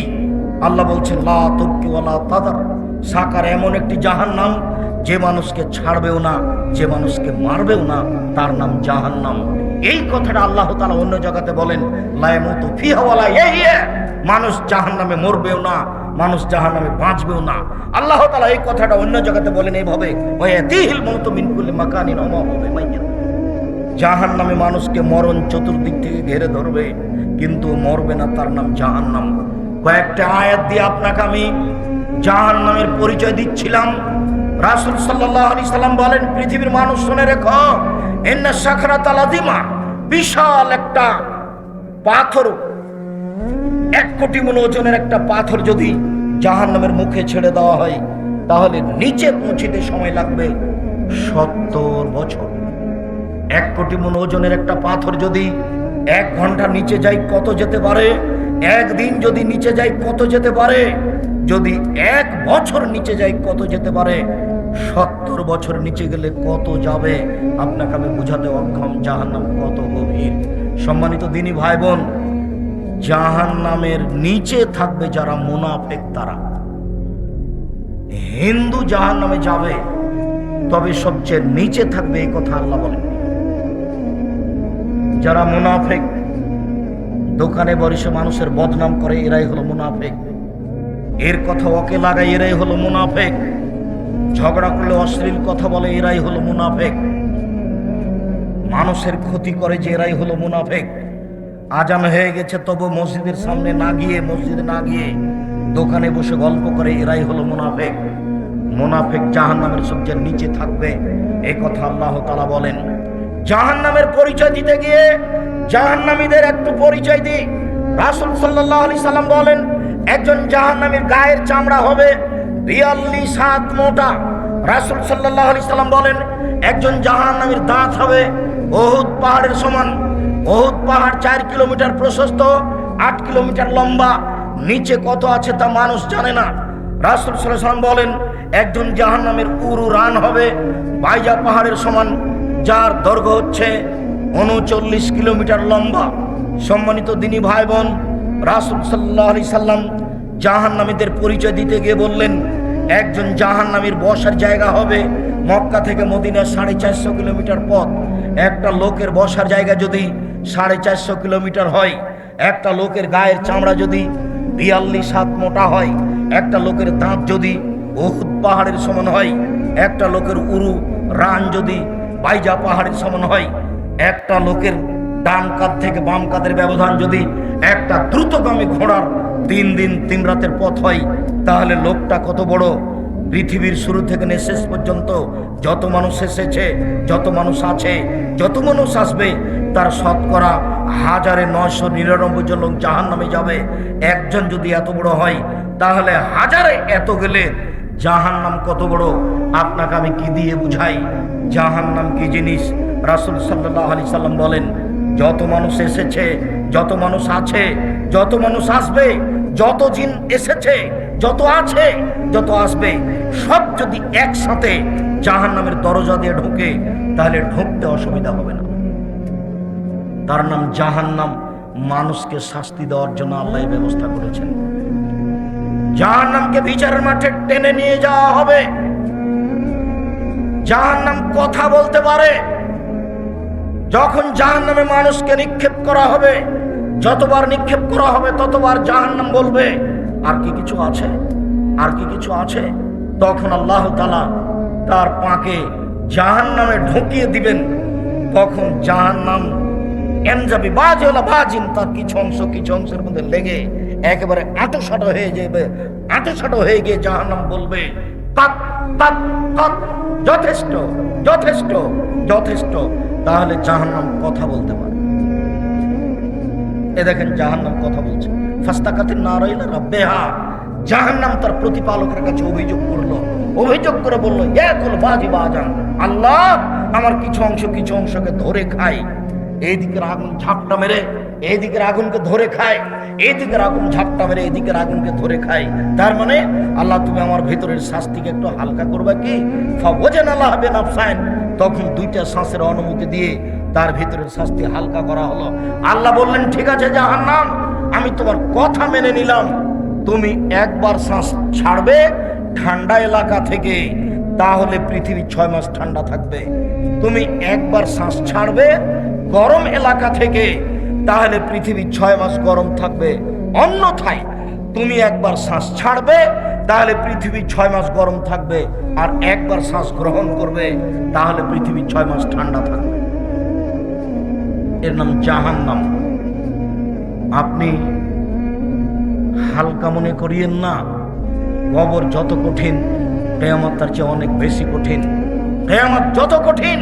আল্লাহ বলছেন, লা তুবকি ওয়ালা তাদার। সাকার এমন একটি জাহান্নাম যে মানুষকে ছাড়বেও না, যে মানুষকে মারবেও না, তার নাম জাহান্নাম। এই কথাটা আল্লাহ তাআলা অন্য জায়গাতে বলেন, লা ইয়ামুতু ফিহা ওয়ালা ইয়াহইয়া। মানুষ জাহান্নামে মরবেও না, মানুষ জাহান্নামে বাঁচবেও না। আল্লাহ তাআলা এই কথাটা অন্য জায়গাতে বলেন এইভাবে, ওয়ায়াতিহিল মাউতু মিন কুল্লি মাকানিন ওয়া মা হুয়া বিমাইয়িত। জাহান্নামে মানুষকে মরণ চতুর্দিক থেকে ঘিরে ধরবে, কিন্তু মরবে না, তার নাম জাহান্নাম। কয়েকটা আয়াত দিয়ে আপনাকে আমি জাহান্নামের পরিচয় দিচ্ছিলাম। রাসূল সাল্লাল্লাহু আলাইহি সাল্লাম বলেন, পৃথিবীর মানুষ শুনে রেখো, ইন্না সাকরাতাল আযীমা, বিশাল একটা পাথর, 1 কোটি মণ ওজনের একটা পাথর যদি জাহান্নামের মুখে ছেড়ে দেওয়া হয়, তাহলে নিচে পৌঁছিতে সময় লাগবে 70 বছর। 1 কোটি মণ ওজনের একটা পাথর যদি 1 ঘন্টা নিচে যায় কত যেতে পারে? 1 দিন যদি নিচে যায় কত যেতে পারে? যদি 1 বছর নিচে যায় কত যেতে পারে? 70 বছর নিচে গেলে কত যাবে আপনাকে আমি বুঝাতে অক্ষম জাহান্নাম কত গভীর। সম্মানিত দিনী ভাই বোন, জাহান্নামের নিচে থাকবে যারা মুনাফিক, তারা। হিন্দু জাহান্নামে যাবে, তবে সবচেয়ে নিচে থাকবে, এই কথা আল্লাহ বলেন। যারা মুনাফিক, দোকানে বসে মানুষের বদনাম করে, এরাই হলো মুনাফিক। এর কথা ওকে লাগায়, এরাই হলো মুনাফিক। ঝগড়া করলে অশ্লীল কথা বলে, এরাই হলো মুনাফিক। মানুষের ক্ষতি করে, যে এরাই হলো মুনাফিক। আজান হয়ে গেছে তবু মসজিদের সামনে না গিয়ে, মসজিদে না গিয়ে দোকানে বসে গল্প করে, এরাই হলো মুনাফিক। মুনাফিক জাহান্নামের সবচেয়ে নিচে থাকবে, এই কথা আল্লাহ তাআলা বলেন। জাহান্নামের পরিচয় দিতে গিয়ে জাহান্নামীদের একটু পরিচয় দিই। রাসূল সাল্লাল্লাহু আলাইহি সাল্লাম বলেন, একজন জাহান্নামীর গায়ের চামড়া হবে 42 হাত মোটা। রাসূল সাল্লাল্লাহু আলাইহি সাল্লাম বলেন, একজন জাহান্নামীর দাঁত হবে উহুদ পাহাড়ের সমান। উহুদ পাহাড় 4 কিলোমিটার প্রশস্ত, 8 কিলোমিটার লম্বা। নিচে কত আছে তা মানুষ জানে না। রাসূল সাল্লাল্লাহু আলাইহি সাল্লাম বলেন, একজন জাহান্নামীর উরু রান হবে বাইজা পাহাড়ের সমান, যার দৈর্ঘ্য হচ্ছে 39 কিলোমিটার লম্বা। সম্মানিত দিনী ভাই বোন, রাসূল সাল্লাল্লাহু আলাইহি সাল্লাম জাহান্নামীদের পরিচয় দিতে গিয়ে বললেন, একজন জাহান্নামীর বসার জায়গা হবে মক্কা থেকে মদিনা 450 কিলোমিটার পথ। একটা লোকের বসার জায়গা যদি 450 কিলোমিটার হয়, একটা লোকের গায়ের চামড়া যদি 42 হাত মোটা হয়, একটা লোকের দাঁত যদি উহুদ পাহাড়ের সমান হয়, একটা লোকের উরু রান যদি বাইজা পাহাড়ের সমান হয়, একটা লোকের ডান কাঁধ থেকে বাম কাঁধের ব্যবধান যদি একটা দ্রুতগামী ঘোড়ার 3 দিন 3 রাতের পথ হয়, তাহলে লোকটা কত বড়। পৃথিবীর শুরু থেকে শেষ পর্যন্ত যত মানুষ এসেছে, যত মানুষ আছে, যত মানুষ আসবে, তার শতকরা 1999 জন লোক জাহান্নামে যাবে। একজন যদি এত বড় হয়, তাহলে হাজারে এত গেলে জাহান্নাম কত বড় আপনাকে আমি কি দিয়ে বুঝাই? জাহান্নাম কি জিনিস? রাসূল সাল্লাল্লাহু আলাইহি সাল্লাম বলেন, যত মানুষ এসেছে, যত মানুষ আছে, যত মানুষ আসবে, যত জিন এসেছে, যত আছে, যত আসবে, সব যদি একসাথে জাহান্নামের দরজা দিয়ে ঢোকে, তাহলে ঢুকতে অসুবিধা হবে না। তার নাম জাহান্নাম। মানুষকে শাস্তি দেওয়ার জন্য আল্লাহ ব্যবস্থা করেছেন। জাহান্নামকে বিচারের মাঠে টেনে নিয়ে যাওয়া হবে। জাহান্নাম কথা বলতে পারে। যখন জাহান্নামে মানুষকে নিক্ষেপ করা হবে, যতবার নিক্ষেপ করা হবে ততবার জাহান্নাম বলবে, আর কি কিছু আছে, আর কি কিছু আছে। তখন আল্লাহ তাআলা তার পাকে জাহান্নামে ঢুকিয়ে দিবেন। তখন জাহান্নাম এনজাবি বাজলা বাজিন, তার কিছু অংশের মধ্যে লেগে একেবারে আঁটোসাঁটো হয়ে যাবে। আঁটোসাঁটো হয়ে গিয়ে জাহান্নাম বলবে তাক তাক তাক, যথেষ্ট যথেষ্ট যথেষ্ট। তাহলে জাহান্নাম কথা বলতে পারে। এ দেখেন জাহান্নাম কথা বলছে। ফাস্তাকাতিন নারাইলা রাব্বিহা, জাহান্নাম তার প্রতিপালকের কাছে অভিযোগ করলো। অভিযোগ করে বলল, ইয়াকুল বাজি বাজান, আল্লাহ আমার কিছু অংশকে ধরে খায়। এইদিকের আগুন ঝাপটা মেরে এইদিকের আগুনকে ধরে খায়, এইদিকের আগুন ঝাপটা মেরে এইদিকের আগুনকে ধরে খায়। তার মানে আল্লাহ তুমি আমার ভিতরের শাস্তিকে একটু হালকা করবে কি? ফাওয়াজান আল্লাহ বিনাফসাইন, তখন দুইটা শ্বাসের অনুমতি দিয়ে তার ভিতরের শাস্তি হালকা করা হলো। আল্লাহ বললেন, ঠিক আছে জাহান্নাম, আমি তোমার কথা মেনে নিলাম। তুমি একবার শ্বাস ছাড়বে ঠান্ডা এলাকা থেকে, তাহলে পৃথিবী 6 মাস ঠান্ডা থাকবে। তুমি একবার শ্বাস ছাড়বে গরম এলাকা থেকে, তাহলে পৃথিবী 6 মাস গরম থাকবে। অন্যথায় তুমি একবার শ্বাস ছাড়বে, তাহলে পৃথিবী 6 মাস গরম থাকবে। আর একবার শ্বাস গ্রহণ করবে, তাহলে পৃথিবী 6 মাস ঠান্ডা থাকবে। এর নাম জাহান্নাম। আপনি হালকা মনে করিয়েন না। কবর যত কঠিন, কিয়ামত তার চেয়ে অনেক বেশি কঠিন। কিয়ামত যত কঠিন,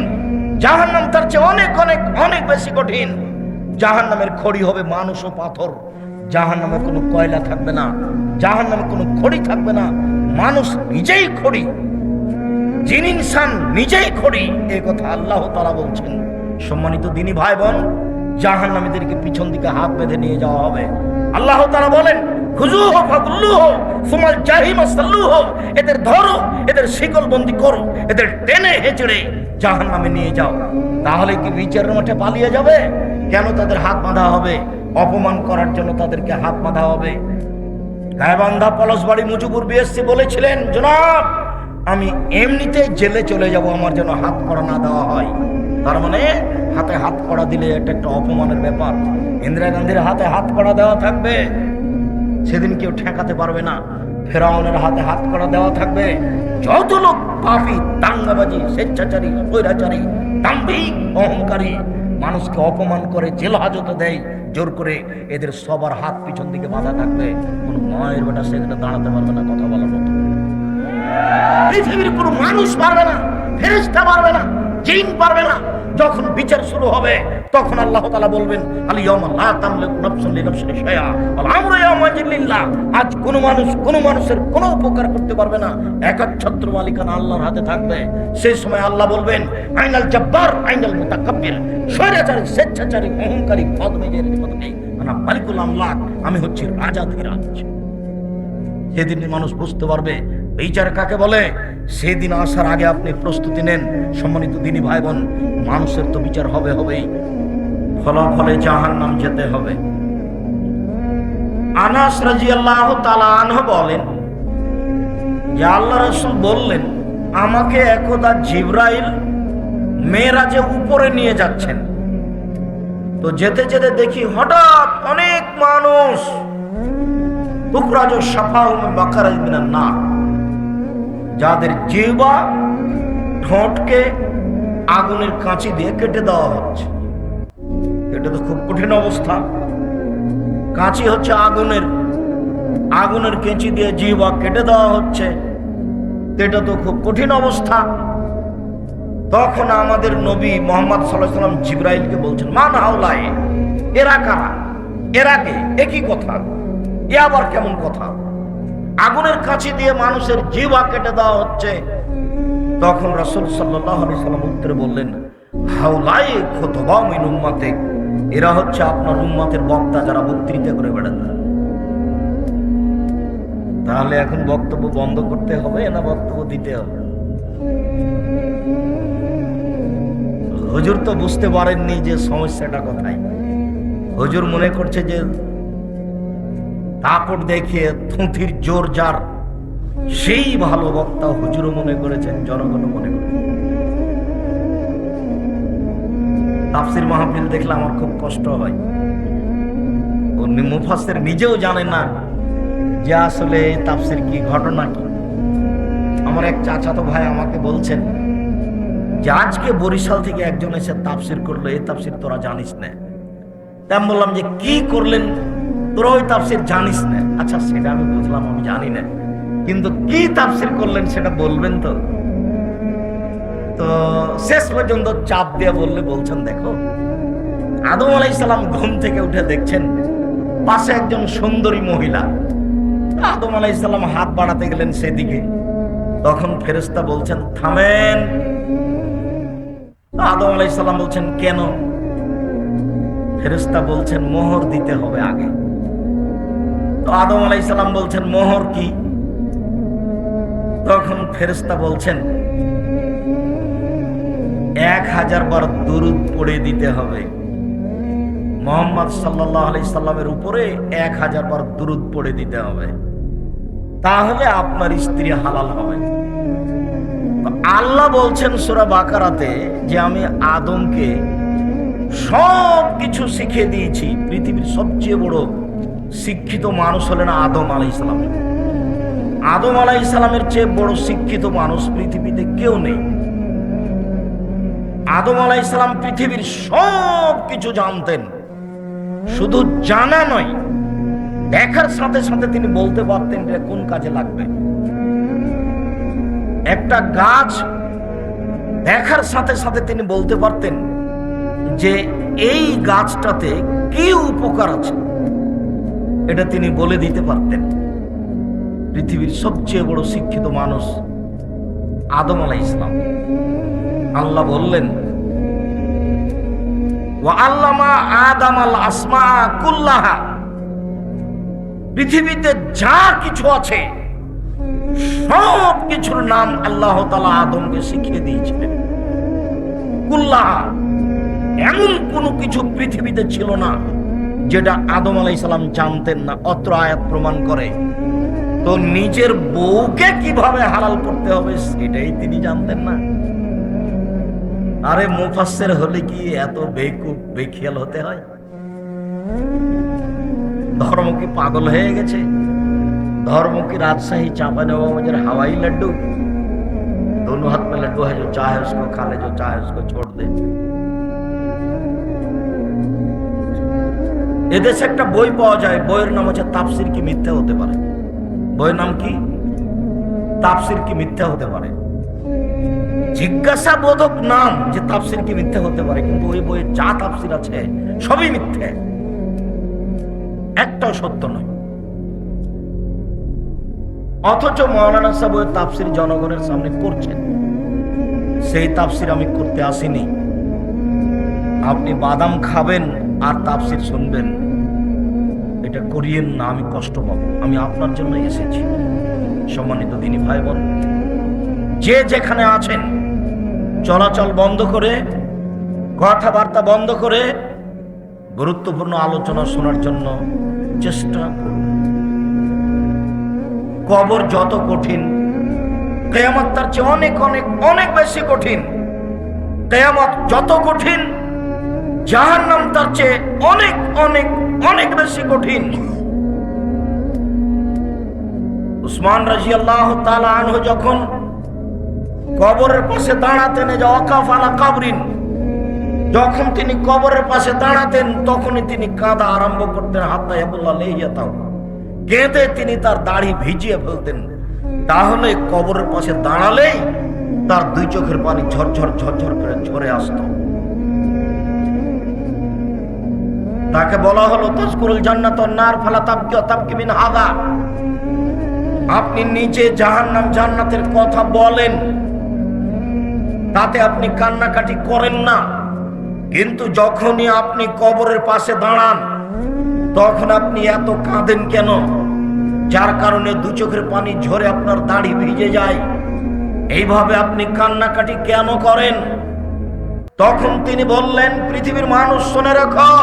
জাহান্নাম তার চেয়ে অনেক অনেক অনেক বেশি কঠিন। জাহান্নামের খড়ি হবে মানুষ ও পাথর। জাহান্নামে কোনো কয়লা থাকবে না, জাহান্নামে কোনো খড়ি থাকবে না। মানুষ নিজেই খড়ি, জিন ইনসান নিজেই খড়ি, এই কথা আল্লাহ তাআলা বলছেন। সম্মানিত দিনী ভাই বোন, জাহান্নামীদেরকে পিছন দিকে হাত বেঁধে নিয়ে যাওয়া হবে। আল্লাহ তাআলা বলেন, খুজুহু ফাগুল্লুহু সুমাল জাহিমা সাল্লুহু, এদের ধরো, এদের শিকলবন্দি করো, এদের টেনে হেঁচড়ে জাহান্নামে নিয়ে যাও। তাহলে কি বিচারের মাঠে পালিয়ে যাবে? কেন তাদের হাত বাঁধা হবে? অপমান করার জন্য তাদেরকে হাত বাঁধা হবে। গায়েবান্ধা পলাশবাড়ি মুজিবুর বিএসসি বলেছিলেন, জনাব আমি এমনিতে জেলে চলে যাব, আমার যেন হাত কড়া না দেওয়া হয়। তার মানে হাতে হাত কড়া দিলে এটা একটা অপমানের ব্যাপার। ইন্দিরা গান্ধীর হাতে হাত কড়া দেওয়া থাকবে, সেদিন কেউ ঠেকাতে পারবে না। ফেরাউনের হাতে হাত কড়া দেওয়া থাকবে। যত লোক পাপী, দাঙ্গাবাজি, স্বেচ্ছাচারী, স্বৈরাচারী, দাম্ভিক, অহংকারী, মানুষকে অপমান করে, জেল হাজতে দেয় জোর করে, এদের সবার হাত পিছন দিকে বাঁধা থাকবে। কোন মায়ের বেটা সেখানে দাঁড়াতে পারবে না কথা বলার মতো। পৃথিবীর কোনো মানুষ পারবে না, ফেরেশতা পারবে না, জিন পারবে না। যখন বিচার শুরু হবে, তখন আল্লাহ তাআলা বলবেন, আল ইয়াউমা লা তামলিকু নাফসুন লিনাফসিন শাইআ ওয়াল আমরু ইয়াওমাইযিন লিল্লাহ। আজ কোনো মানুষ কোনো মানুষের কোনো উপকার করতে পারবে না, একচ্ছত্র মালিকানা আল্লাহর হাতে থাকবে। সেই সময় আল্লাহ বলবেন, আইনাল জব্বার আইনাল মুতাকাব্বির, স্বৈরাচারী, স্বেচ্ছাচারী, অহংকারী, বদমেজের পদে আনা মালিকুল আমলাক, আমি হচ্ছি রাজাধিরাজ। সেদিন মানুষ বুঝতে পারবে বিচার কাকে বলে। সেদিন আসার আগে আপনি প্রস্তুতি নেন। সম্মানিত দিনী ভাই বোন, মানুষের তো বিচার হবেই, ফলাফলে জাহান্নাম যেতে হবে। আনাস রাদিয়াল্লাহু তাআলা আনহু বলেন যে আল্লাহ রাসূল বললেন, আমাকে একদা জিবরাইল মেরাজে উপরে নিয়ে যাচ্ছেন। তো যেতে যেতে দেখি হঠাৎ অনেক মানুষ তুকরাজু শাফাহুম বাকারাজ মিনান নার, যাদের জিহ্বা ঠোঁটকে আগুনের কাঁচি দিয়ে কেটে দেওয়া হচ্ছে। এটা তো খুব কঠিন অবস্থা। কাঁচি হচ্ছে আগুনের কেঁচি দিয়ে জিহ্বা কেটে দেওয়া হচ্ছে, এটা তো খুব কঠিন অবস্থা। তখন আমাদের নবী মুহাম্মদ সাল্লাল্লাহু আলাইহি ওয়াসাল্লাম জিবরাইলকে বলছেন, মান হাওলায়ে, এরা কারা, এরা কে, একই কথা, এ আবার কেমন কথা? আগুনের কাঁচি দিয়ে মানুষের জিহ্বা কেটে দেওয়া হচ্ছে। তখন রাসূল সাল্লাল্লাহু আলাইহি ওয়াসাল্লাম উত্তরে বললেন, হাওলায়ে খুতবা মিন উম্মাতিক, এরা হচ্ছে আপনার উম্মতের বক্তা, যারা বক্তৃতা করে বেড়াতে। তাহলে এখন বক্তব্য বন্ধ করতে হবে না বক্তব্য দিতে হবে? হুজুর তো বুঝতে পারেননি যে সমস্যাটা কোথায়। হুজুর মনে করছে যে দাপট দেখিয়ে থুথির জোর যার, সেই ভালো বক্তা। হুজুরও মনে করেছেন, জনগণও মনে করেছেন। তাফসীর মাহফিল দেখলে আমার খুব কষ্ট হয়। মুফাসসির নিজেও জানে না যে আসলে তাফসীর কি, ঘটনা কি। আমার এক চাচাতো ভাই আমাকে বলছেন যে আজকে বরিশাল থেকে একজন এসে তাফসীর করলো, এই তাফসীর তোরা জানিস না। তা আমি বললাম যে কি করলেন, তোরা ওই তাফসির জানিস না? আচ্ছা সেটা আমি বুঝলাম, আমি জানি না, কিন্তু কি তাফসির করলেন সেটা বলবেন তো। তো শেষ পর্যন্ত চাপ দিয়ে বলছেন দেখো, আদম আলাইহিস সালাম ঘুম থেকে উঠে দেখছেন পাশে একজন সুন্দরী মহিলা। আদম আলাইহিস সালাম হাত বাড়াতে গেলেন সেদিকে, তখন ফেরেশতা বলছেন থামেন। আদম আলাইহিস সালাম বলছেন কেন? ফেরেশতা বলছেন মোহর দিতে হবে আগে। তো আদম আলাইহিস সালাম বলছেন মোহর কি? তখন ফেরেশতা বলছেন 1000 বার দুরূদ পড়ে দিতে হবে, মুহাম্মদ সাল্লাল্লাহু আলাইহি সাল্লামের উপরে 1000 বার দুরূদ পড়ে দিতে হবে, তাহলে আপনার স্ত্রী হালাল হবে। আল্লাহ বলছেন সূরা বাকারাতে যে আমি আদমকে সব কিছু শিখিয়ে দিয়েছি। পৃথিবীর সবচেয়ে বড় শিক্ষিত মানুষ হলেন আদম আলাইহিস সালাম। আদম আলাইহিস সালামের চেয়ে বড় শিক্ষিত মানুষ পৃথিবীতে কেউ নেই। আদম আলাইহিস সালাম পৃথিবীর সব কিছু জানতেন। শুধু জানা নয়, দেখার সাথে সাথে তিনি বলতে পারতেন যে কোন কাজে লাগবে। একটা গাছ দেখার সাথে সাথে তিনি বলতে পারতেন যে এই গাছটাতে কি উপকার আছে, এটা তিনি বলে দিতে পারতেন। পৃথিবীর সবচেয়ে বড় শিক্ষিত মানুষ আদম আলাইহিস সালাম। আল্লাহ বললেন ওয়া আল্লামা আদামাল আসমা কুল্লাহা, পৃথিবীতে যা কিছু আছে সব কিছুর নাম আল্লাহ তাআলা আদমকে শিখিয়ে দিয়েছিলেন। কুল্লাহা, এমন কোনো কিছু পৃথিবীতে ছিল না যেটা আদম আলাইহিস সালাম জানতেন না। অত্র আয়াত প্রমাণ করে। তো নিজের বউকে কিভাবে হালাল করতে হবে সেটাই তিনি জানতেন না। আরে মুফাসসির হলে কি এত বেকুব বেখিয়াল হতে হয়? ধর্ম কি পাগল হয়ে গেছে? धर्म की राजशाही चांपानेर हवाई लड्डू, दोनों हाथ में लड्डू है, जो चाहे उसको खा ले, जो चाहे उसको छोड़ दे। এদেশে একটা বই পাওয়া যায়, বইয়ের নাম হচ্ছে তাফসির কি মিথ্যা হতে পারে। বইয়ের নাম কি? তাফসির কি মিথ্যা হতে পারে। জিজ্ঞাসাবোধক নাম যে তাফসির কি মিথ্যা হতে পারে, কিন্তু ওই বইয়ে যা তাফসির আছে সবই মিথ্যে, একটাও সত্য নয়। অথচ মাওলানা সাহেব ওই তাফসির জনগণের সামনে করছেন। সেই তাফসির আমি করতে আসিনি। আপনি বাদাম খাবেন আর তাফসির শুনবেন, এটা করিয়েন না, আমি কষ্ট পাবো। আমি আপনার জন্য এসেছি। সম্মানিত দিনী ভাই বোন, যে যেখানে আছেন চলাচল বন্ধ করে, কথাবার্তা বন্ধ করে গুরুত্বপূর্ণ আলোচনা শোনার জন্য চেষ্টা করুন। কবর যত কঠিন, কিয়ামত তার চেয়ে অনেক অনেক অনেক বেশি কঠিন। কিয়ামত যত কঠিন, জাহান্নাম তার চেয়ে অনেক অনেক অনেক বেশি কঠিন। উসমান রাদিয়াল্লাহু তাআলা আনহু যখন কবরের পাশে দাঁড়াতেন, ওয়াকাফ আলা কবরিন, যখন তিনি কবরের পাশে দাঁড়াতেন তখনই তিনি কাঁদা আরম্ভ করতেন। হাত্তা ইয়াবুল্লাহ লাইয়াতাও, কেঁদে তিনি তার দাড়ি ভিজিয়ে ফেলতেন। তাহলে কবরের পাশে দাঁড়ালেই তার দুই চোখের পানি ঝরঝর ঝরঝর করে ঝরে আসত। তাকে বলা হলো তাজকুরুল জান্নাত ওয়ান নার ফালা তাবকি ওয়া তাবকি মিন হাযা, আপনি নিজে জাহান্নাম জান্নাতের কথা বলেন, তাতে আপনি কান্নাকাটি করেন না, কিন্তু যখনই আপনি কবরের পাশে দাঁড়ান তখন আপনি এত কাঁদেন কেন? যার কারণে দু চোখের পানি ঝরে আপনার দাড়ি ভিজে যায়। এইভাবে আপনি কান্নাকাটি কেন করেন? তখন তিনি বললেন, পৃথিবীর মানুষ শুনে রাখো,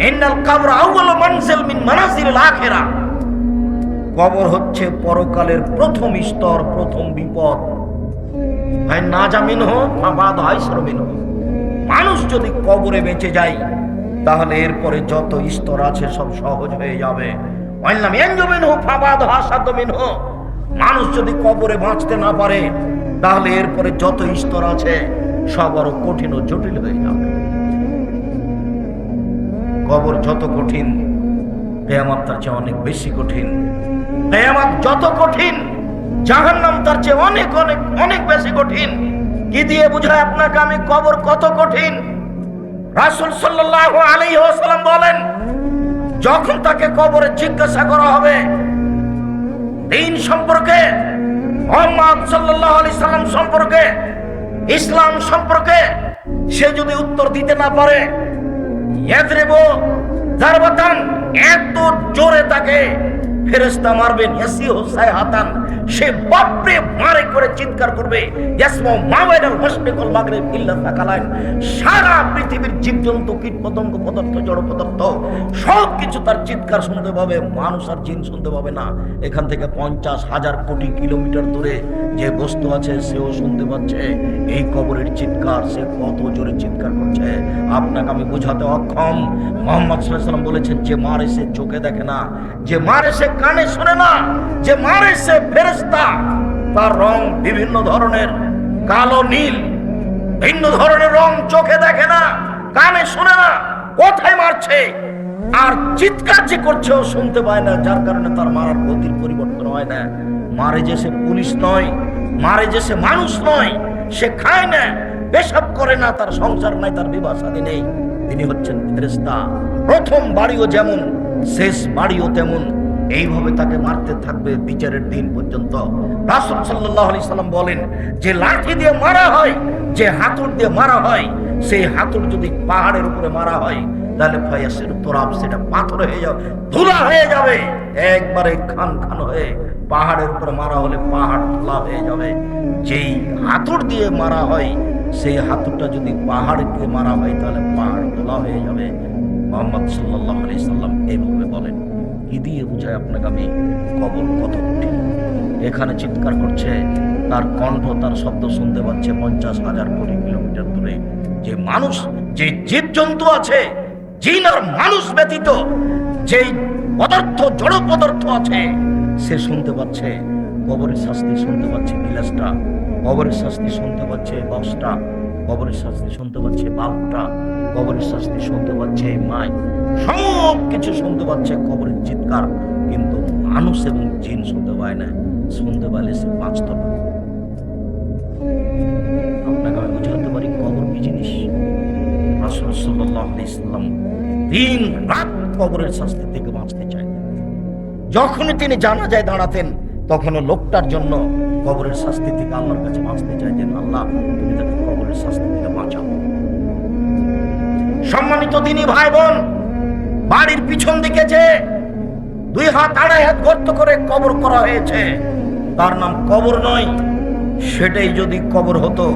ইন্নাল কবর আউয়ালু মানজিল মিন মানাজিলিল আখিরা, কবর হচ্ছে পরকালের প্রথম স্তর, প্রথম বিপদ। ভাই না জামিন হো বাদ হাইসর মিন হো, মানুষ যদি কবরে বেঁচে যায় তাহলে এরপরে যত স্তর আছে সব সহজ হয়ে যাবে। মানুষ যদি কবরে বাঁচতে না পারে তাহলে এরপরে যত স্তর আছে সব আরো কঠিন ও জটিল হয়ে যাবে। কবর যত কঠিন, কিয়ামত তার চেয়ে অনেক বেশি কঠিন। কিয়ামত যত কঠিন, জাহান্নাম তার চেয়ে অনেক অনেক অনেক বেশি কঠিন। কি দিয়ে বুঝায় আপনাকে আমি কবর কত কঠিন? রাসূল সাল্লাল্লাহু আলাইহি ওয়াসাল্লাম বলেন, যখন তাকে কবরে জিজ্ঞাসা করা হবে দ্বীন সম্পর্কে, মুহাম্মদ সাল্লাল্লাহু আলাইহি সাল্লাম সম্পর্কে, ইসলাম সম্পর্কে, সে যদি উত্তর দিতে না পারে, ইয়াদরিবু যারবাতান, এত জোরে তাকে ফেরেশতা মারবেন, ইয়াসিহু সাইহাতান, সে বাপরে মারে করে চিৎকার করবে, ইয়াসমু মা বাইনাল মাশরিক ওয়াল মাগরিব ইল্লা সাকালাইন, সারা পৃথিবীর জীবজন্তু, কীটপতঙ্গ, পদার্থ, জড় পদার্থ সব কিছু তার চিৎকার শুনতে পাবে, মানুষ আর জিন শুনতে পাবে না। এখান থেকে 50,000 কোটি কিলোমিটার দূরে যে বস্তু আছে সেও শুনতে পাচ্ছে এই কবরের চিৎকার। সে কত জোরে চিৎকার করছে আপনাকে আমি বোঝাতে অক্ষম। মুহাম্মদ সাল্লাল্লাহু আলাইহি ওয়াসাল্লাম বলেছেন, যে মারে সে চোখে দেখে না, যে মারে সে কানে শোনে না, যে মারে সে ফেরেশতা, তার রং বিভিন্ন ধরনের, কালো নীল, ভিন্ন ধরনের রং, চোখে দেখে না, কানে শোনে না, কোথায় মারছে আর চিৎকার যে করছে ও শুনতে পায় না, যার কারণে তার মারার গতির পরিবর্তন হয় না। মারে যে সে পুলিশ নয়, মারে যে সে মানুষ নয়, সে খায় না, পেশাব করে না, তার সংসার নাই, তার বিবাহ শাদী নেই, তিনি হচ্ছেন ফেরেশতা। প্রথম বাড়িও যেমন, শেষ বাড়িও তেমন, এইভাবে তাকে মারতে থাকবে বিচারের দিন পর্যন্ত। রাসূল সাল্লাল্লাহু আলাইহি সাল্লাম বলেন, যে লাঠি দিয়ে মারা হয়, যে হাতুড় দিয়ে মারা হয়, সেই হাতুড় যদি পাহাড়ের উপরে মারা হয় তাহলে ফায়াসির তুরাব, সেটা পাথর হয়ে যাবে, ধুলা হয়ে যাবে, একবারে খান খান হয়ে। পাহাড়ের উপরে মারা হলে পাহাড় ধুলা হয়ে যাবে। যেই হাতুড় দিয়ে মারা হয়, সেই হাতুড়টা যদি পাহাড় দিয়ে মারা হয় তাহলে পাহাড় ধুলা হয়ে যাবে। মুহাম্মদ সাল্লাল্লাহু আলাইহি সাল্লাম এইভাবে বলেন। কি দিয়ে বুঝায় আপনাকে আমি কবর কত কঠিন? এখানে চিৎকার করছে, তার কণ্ঠ, তার শব্দ শুনতে পাচ্ছে 50,000 কোটি কিলোমিটার দূরে। যে মানুষ, যে জীবজন্তু আছে, জিন আর মানুষ ব্যতীত যে পদার্থ, জড় পদার্থ আছে, সে শুনতে পাচ্ছে কবরের শাস্তি, শুনতে পাচ্ছে গিলাসটা, কবরের শাস্তি শুনতে পাচ্ছে বক্সটা, কবরের শাস্তি শুনতে পাচ্ছে বাল্বটা, কবরের শাস্তি শুনতে পাচ্ছে মাই, সব কিছু শুনতে পাচ্ছে কবরের চিৎকার। কিন্তু মানুষ এবং জিন শুনতে পায় না, শুনতে পাইলে সে বাঁচত না। আপনাকে আমি বুঝাতে পারি কবর কি জিনিস। রাসূল সাল্লাল্লাহু আলাইহি সাল্লাম দিন রাত কবরের শাস্তি থেকে বাঁচতে চায়। যখনই তিনি জানাজায় দাঁড়াতেন, তখনও লোকটার জন্য কবরের শাস্তি থেকে আল্লাহর কাছে বাঁচতে চাইতেন, আল্লাহ তুমি তাকে কবরের শাস্তি থেকে বাঁচাও। সম্মানিত দিনী ভাই বোন, বাড়ির পিছন দিকে যে 2 হাত 2.5 হাত গর্ত করে কবর করা হয়েছে, তার নাম কবর নয়। সেটাই যদি কবর হতো,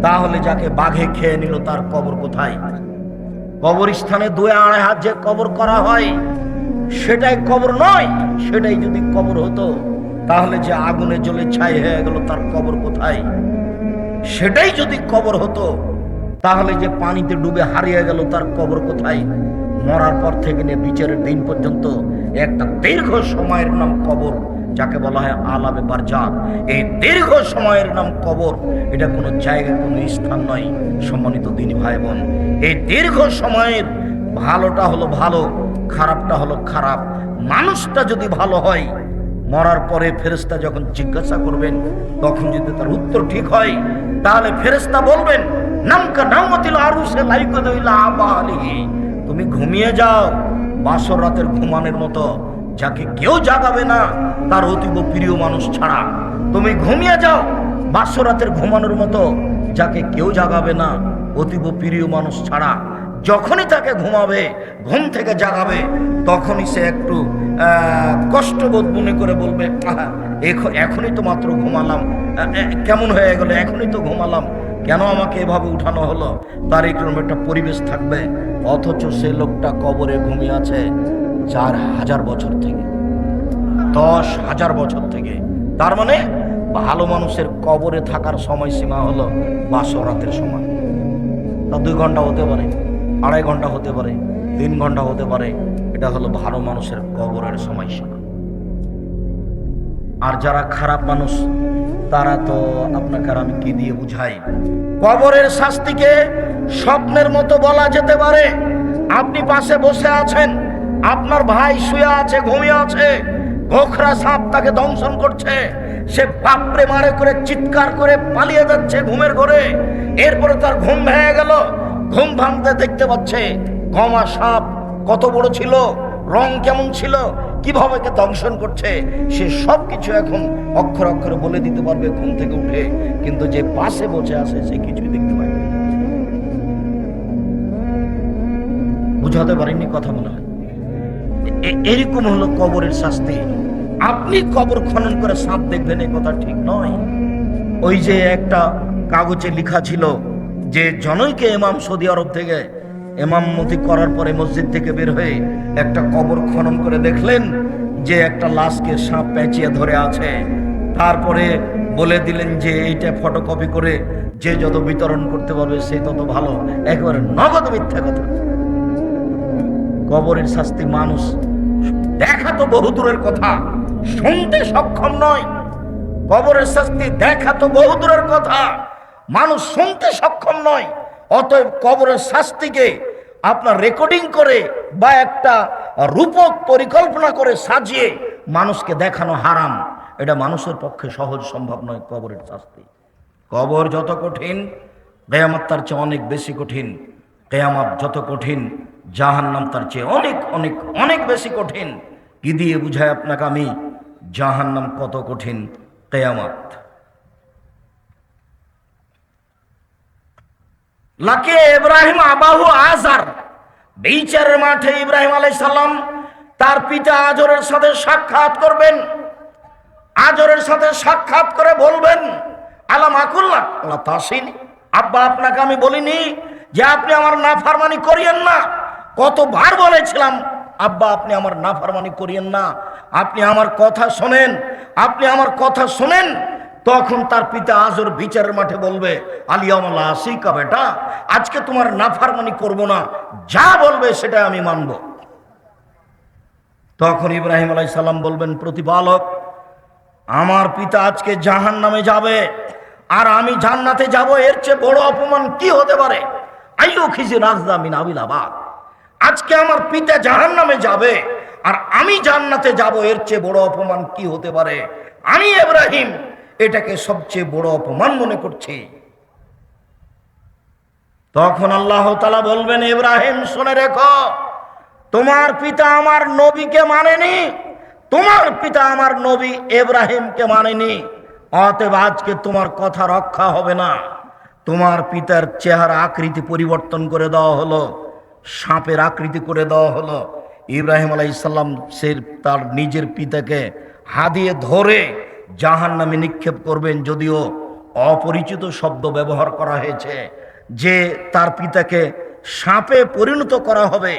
তাহলে যাকে বাঘে খেয়ে নিল তার কবর কোথায়? কবরস্থানে 2-2.5 হাত যে কবর করা হয়, সেটাই কবর নয়। সেটাই যদি কবর হতো, তাহলে যে আগুনে জ্বলে ছাই হয়ে গেল তার কবর কোথায়? সেটাই যদি কবর হতো, তাহলে যে পানিতে ডুবে হারিয়ে গেল তার কবর কোথায়? মরার পর থেকে নিয়ে বিচারের দিন পর্যন্ত একটা দীর্ঘ সময়ের নাম কবর, যাকে বলা হয় আলাবে বারজাখ। এই দীর্ঘ সময়ের নাম কবর। এটা কোনো জায়গা, কোনো স্থান নয়। সম্মানিত দিনী ভাই বোন, এই দীর্ঘ সময়ের ভালোটা হলো ভালো, খারাপটা হলো খারাপ। মানুষটা যদি ভালো হয়, মরার পরে ফেরেশতা যখন জিজ্ঞাসা করবেন, তখন যদি তার উত্তর ঠিক হয়, তাহলে ফেরেশতা বলবেন, নামকা নামাতিল আরুসে লাইকুদুল আবালিহি, তুমি ঘুমিয়ে যাও বাসর রাতের ঘুমানোর মতো, যাকে কেউ জাগাবে না তার অতীব প্রিয় মানুষ ছাড়া। তুমি ঘুমিয়ে যাও বাসর রাতের ঘুমানোর মতো, যাকে কেউ জাগাবে না অতীব প্রিয় মানুষ ছাড়া। যখনই তাকে ঘুমাবে, ঘুম থেকে জাগাবে, তখনই সে একটু কষ্টবোধ মনে করে বলবে, এখনই তো মাত্র ঘুমালাম, কেমন হয়ে গেল, এখনই তো ঘুমালাম, কেন আমাকে এভাবে উঠানো হলো? তার এরকম একটা পরিবেশ থাকবে। অথচ সে লোকটা কবরে ঘুমিয়ে আছে 4,000 বছর থেকে, 10,000 বছর থেকে। তার মানে ভালো মানুষের কবরে থাকার সময়সীমা হলো বাসর রাতের সময়। তা 2 ঘন্টা হতে পারে, 2.5 ঘন্টা হতে পারে, 3 ঘন্টা হতে পারে। এটা হলো ভালো মানুষের কবরের সময়সীমা। আর যারা খারাপ মানুষ, তারা তো আপনাকে আর আমি কি দিয়ে বুঝাই? কবরের শাস্তিকে স্বপ্নের মতো বলা যেতে পারে, আপনি পাশে বসে আছেন, আপনার ভাই শুয়ে আছে, ঘুমিয়ে আছে, গোখরা সাপ তাকে দংশন করছে, সে বাপরে মারে করে চিৎকার করে পালিয়ে যাচ্ছে ঘুমের ঘরে। এরপরে তার ঘুম ভেঙে গেল, ঘুম ভাঙতে দেখতে পাচ্ছে গমা সাপ কত বড় ছিল, রং কেমন ছিল, কিভাবে কে দংশন করছে, সে সব কিছু এখন অক্ষর অক্ষরে বলে দিতে পারবে ঘুম থেকে উঠে। কিন্তু যে পাশে বসে আছে সে কিছুই দেখতে পায় না। বুঝাতে পারেননি কথা, মনে হয় এরকম হলো কবরের শাস্তি। আপনি কবর খনন করে সাপ দেখবেন, এই কথা ঠিক নয়। ওই যে একটা কাগজে লেখা ছিল যে জনৈকে ইমাম সৌদি আরব থেকে ইমামতি করার পরে মসজিদ থেকে বের হয়ে একটা কবর খনন করে দেখলেন যে একটা লাশকে সাপ পেঁচিয়ে ধরে আছে। তারপরে বলে দিলেন যে এইটা ফটোকপি করে যে যত বিতরণ করতে পারবে সে তত ভালো। একেবারে নগদ মিথ্যা কথা। কবরের শাস্তি মানুষ দেখা তো বহু দূরের কথা, শুনতে সক্ষম নয়। কবরের শাস্তি দেখা তো বহু দূরের কথা, মানুষ শুনতে সক্ষম নয়। অতএব কবরের শাস্তিকে আপনার রেকর্ডিং করে বা একটা রূপক পরিকল্পনা করে সাজিয়ে মানুষকে দেখানো হারাম। এটা মানুষের পক্ষে সহজ সম্ভব নয়। কবরের শাস্তি, কবর যত কঠিন, কিয়ামত তার চেয়ে অনেক বেশি কঠিন। কিয়ামত যত কঠিন, জাহান্নাম তার চেয়ে অনেক অনেক অনেক বেশি কঠিন। কি দিয়ে বুঝায় আপনাকে আমি জাহান্নাম কত কঠিন, কিয়ামত। লাকে ইব্রাহিম আবাহু আজার, বিচারের মাঠে ইব্রাহিম আলাইহিস সালাম তার পিতা আজরের সাথে সাক্ষাৎ করবেন। আজরের সাথে সাক্ষাৎ করে বলবেন, আলাম আকুল্লাহ লা তাসিনি, আব্বা আপনাকে আমি বলিনি যে আপনি আমার নাফরমানি করিয়েন না? কতবার বলেছিলাম আব্বা আপনি আমার নাফরমানি করিয়েন না, আপনি আমার কথা শোনেন, আপনি আমার কথা শোনেন। তখন তার পিতা আজর বিচারের মাঠে বলবে, আলিয়ামাল্লা আসিকা, বেটা আজকে তোমার নাফরমানি করব না, যা বলবে সেটা আমি মানব। তখন ইব্রাহিম আলাইহিস সালাম বলবেন, প্রতিপালক আমার পিতা আজকে জাহান্নামে যাবে আর আমি জান্নাতে যাব, এর চেয়ে বড় অপমান কি হতে পারে? আইয়ু খিজি রাজদা মিন আবিলাবাদ, আজকে আমার পিতা জাহান্নামে যাবে আর আমি জান্নাতে যাব, এর চেয়ে বড় অপমান কি হতে পারে? আমি ইব্রাহিম এটাকে সবচেয়ে বড় অপমান মনে করছি। তখন আল্লাহ তাআলা বলবেন, ইব্রাহিম শুনে রেখো, তোমার পিতা আমার নবীকে মানেনি, তোমার পিতা আমার নবী ইব্রাহিমকে মানেনি, অতএব আজকে তোমার কথা রক্ষা হবে না। তোমার পিতার চেহারা আকৃতি পরিবর্তন করে দেওয়া হলো, সাপের আকৃতি করে দেওয়া হলো। ইব্রাহিম আলাইহিস সালাম সে তার নিজের পিতাকে হাদিয়ে ধরে জাহান্নামে নিক্ষেপ করবেন। যদিও অপরিচিত শব্দ ব্যবহার করা হয়েছে যে তার পিতাকে সাপে পরিণত করা হবে,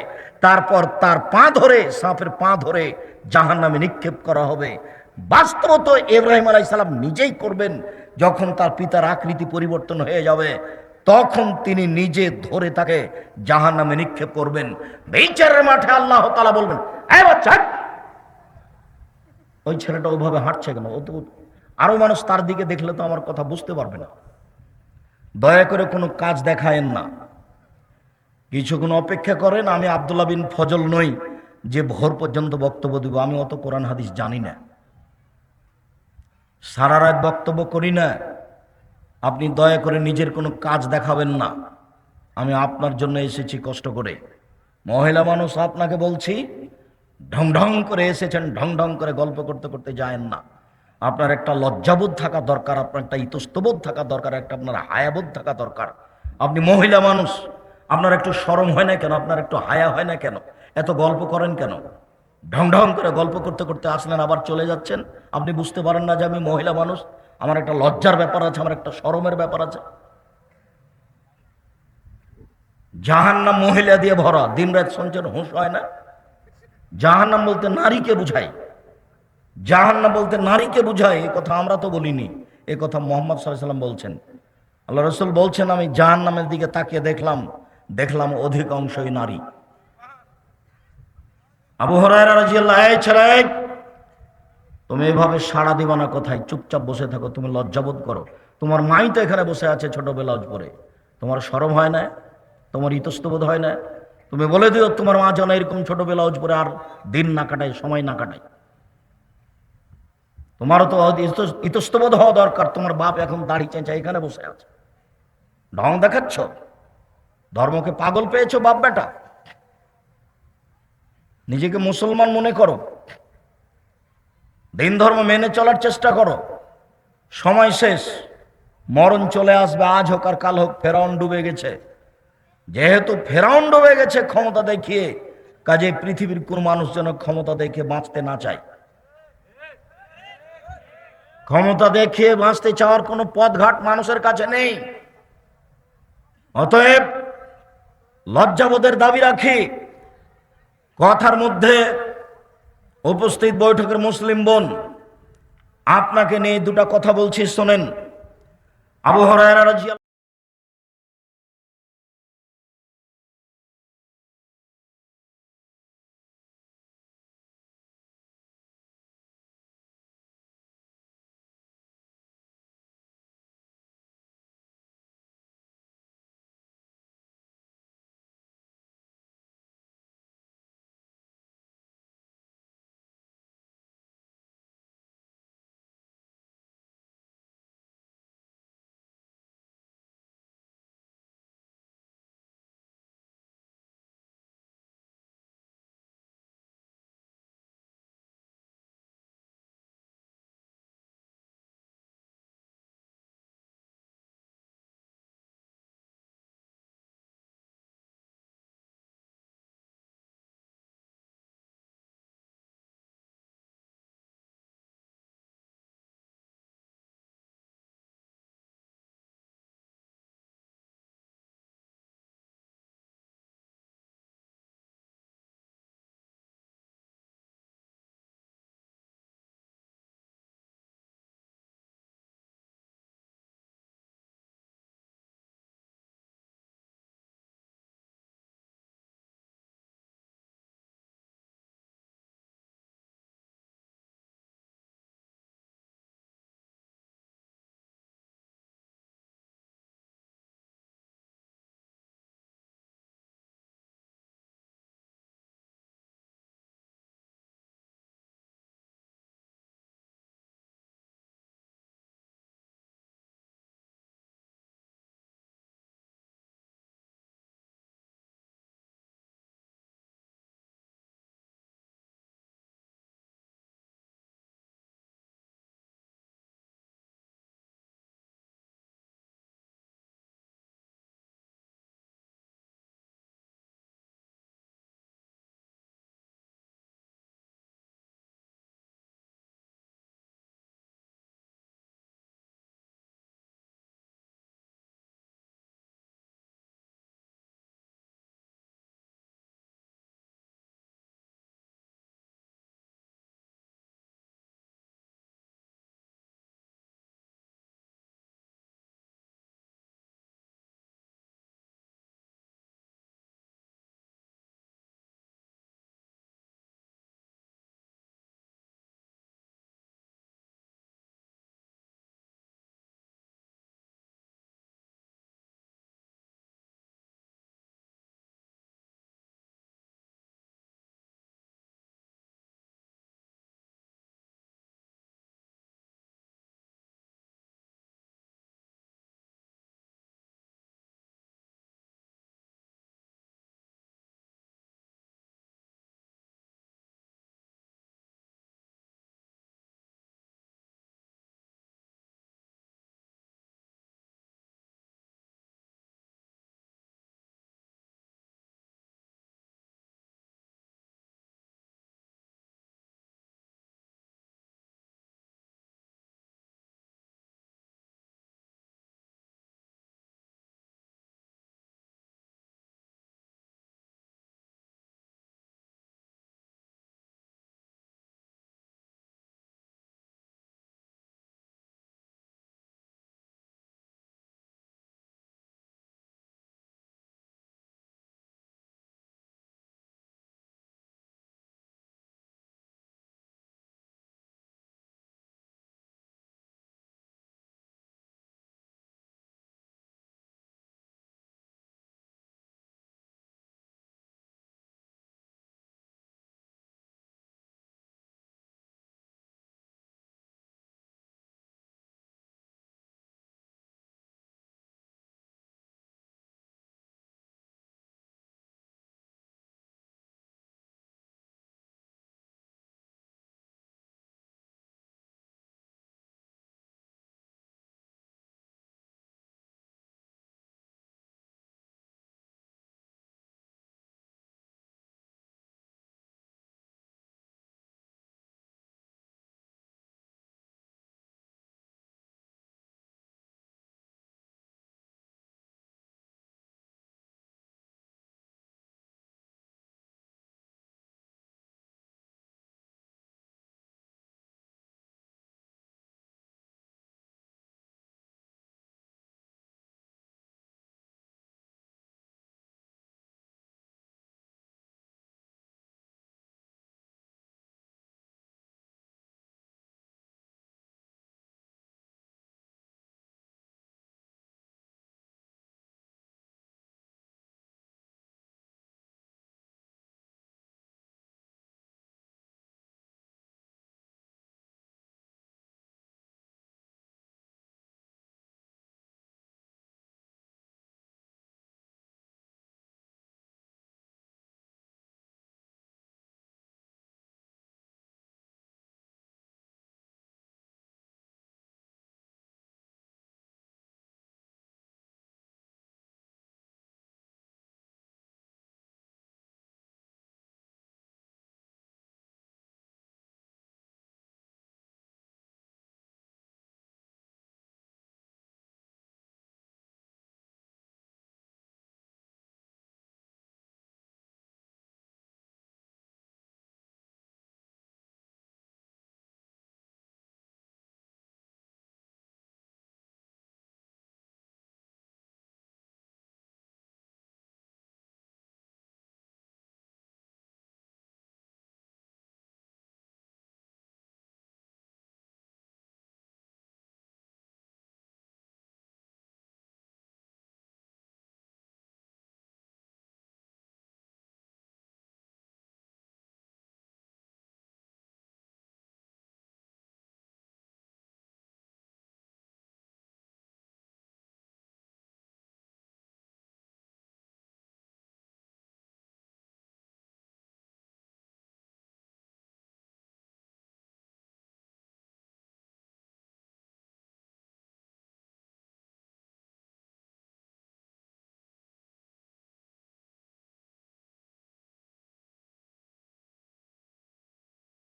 তারপর তার পা ধরে, সাপের পা ধরে জাহান্নামে নিক্ষেপ করা হবে। বাস্তবত ইব্রাহিম আলাইহিস সালাম নিজেই করবেন। যখন তার পিতার আকৃতি পরিবর্তন হয়ে যাবে তখন তিনি নিজে ধরে তাকে জাহান্নামে নিক্ষেপ করবেন। বিচারের মাঠে আল্লাহ তাআলা বলবেন, এই বাচ্চা, ওই ছেলেটা ওইভাবে হাঁটছে কেন? ও তো আরো মানুষ তার দিকে দেখলে তো আমার কথা বুঝতে পারবে না। দয়া করে কোনো কাজ দেখায়েন না, কিছুক্ষণ অপেক্ষা করেন। আমি আব্দুল্লাহ বিন ফজল নই যে ভোর পর্যন্ত বক্তব্য দিব। আমি অত কোরআন হাদিস জানি না, সারা রাত বক্তব্য করি না। আপনি দয়া করে নিজের কোনো কাজ দেখাবেন না। আমি আপনার জন্য এসেছি কষ্ট করে। মহিলা মানুষ আপনাকে বলছি, ঢং ঢং করে এসেছেন, ঢং ঢং করে গল্প করতে করতে যায়েন না। আপনার একটা লজ্জাবোধ থাকা দরকার, আপনার একটা ইতস্তবোধ থাকা দরকার, একটা আপনার হায়াবোধ থাকা দরকার। আপনি মহিলা মানুষ, আপনার একটু শরম হয় না কেন? আপনার একটু হায়া হয় না কেন? এত গল্প করেন কেন? ঢং ঢং করে গল্প করতে করতে আসলেন, আবার চলে যাচ্ছেন। আপনি বুঝতে পারেন না যে আমি মহিলা মানুষ, আমার একটা লজ্জার ব্যাপার আছে, আমার একটা শরমের ব্যাপার আছে। জাহান্নাম মহিলা দিয়ে ভরা, দিনরাত শুনছেন, হুঁশ হয় না? জাহান্নাম বলতে নারীকে বুঝায়, জাহান্নাম বলতে নারীকে বুঝায়। এ কথা আমরা তো বলিনি, এ কথা মুহাম্মদ সাল্লাল্লাহু আলাইহি ওয়াসাল্লাম বলছেন। আল্লাহ রাসূল বলছেন, আমি জাহান্নামের দিকে তাকিয়ে দেখলাম অধিকাংশই নারী। আবু হুরায়রা রাদিয়াল্লাহু আনহু, এই ছেলে, তুমি এভাবে সাড়া দিবা না কথায়, চুপচাপ বসে থাকো, তুমি লজ্জাবোধ করো। তোমার মাই তো এখানে বসে আছে ছোট ব্লাউজ পরে, তোমার শরম হয় না? তোমার ইতস্তবোধ হয় না? তুমি বলে দিও তোমার মা যেন এরকম ছোট ব্লাউজ পরে আর দিন না কাটায়, সময় না কাটায়। তোমারও তো ইতস্তবোধ হওয়া দরকার, তোমার বাপ এখন দাড়ি চেঁচা এখানে বসে আছে, ঢং দেখাচ্ছ, ধর্মকে পাগল পেয়েছো বাপ বেটা। নিজেকে মুসলমান মনে করো, দিন ধর্ম মেনে চলার চেষ্টা করো। সময় শেষ, মরণ চলে আসবে, আজ হোক আর কাল হোক। ফেরাউন ডুবে গেছে, যেহেতু ফেরাউন ডুবে গেছে ক্ষমতা দেখিয়ে, কাজে পৃথিবীর কোন মানুষ যেন ক্ষমতা দেখে বাঁচতে না চায়। ক্ষমতা দেখিয়ে বাঁচতে চাওয়ার কোনো পথঘাট মানুষের কাছে নেই। অতএব লজ্জাবোধের দাবি রাখি। কথার মধ্যে উপস্থিত বৈঠকের মুসলিম বোন, আপনাকে নিয়ে দুটা কথা বলছি, শোনেন। আবু হুরায়রা রাদিয়াল্লাহু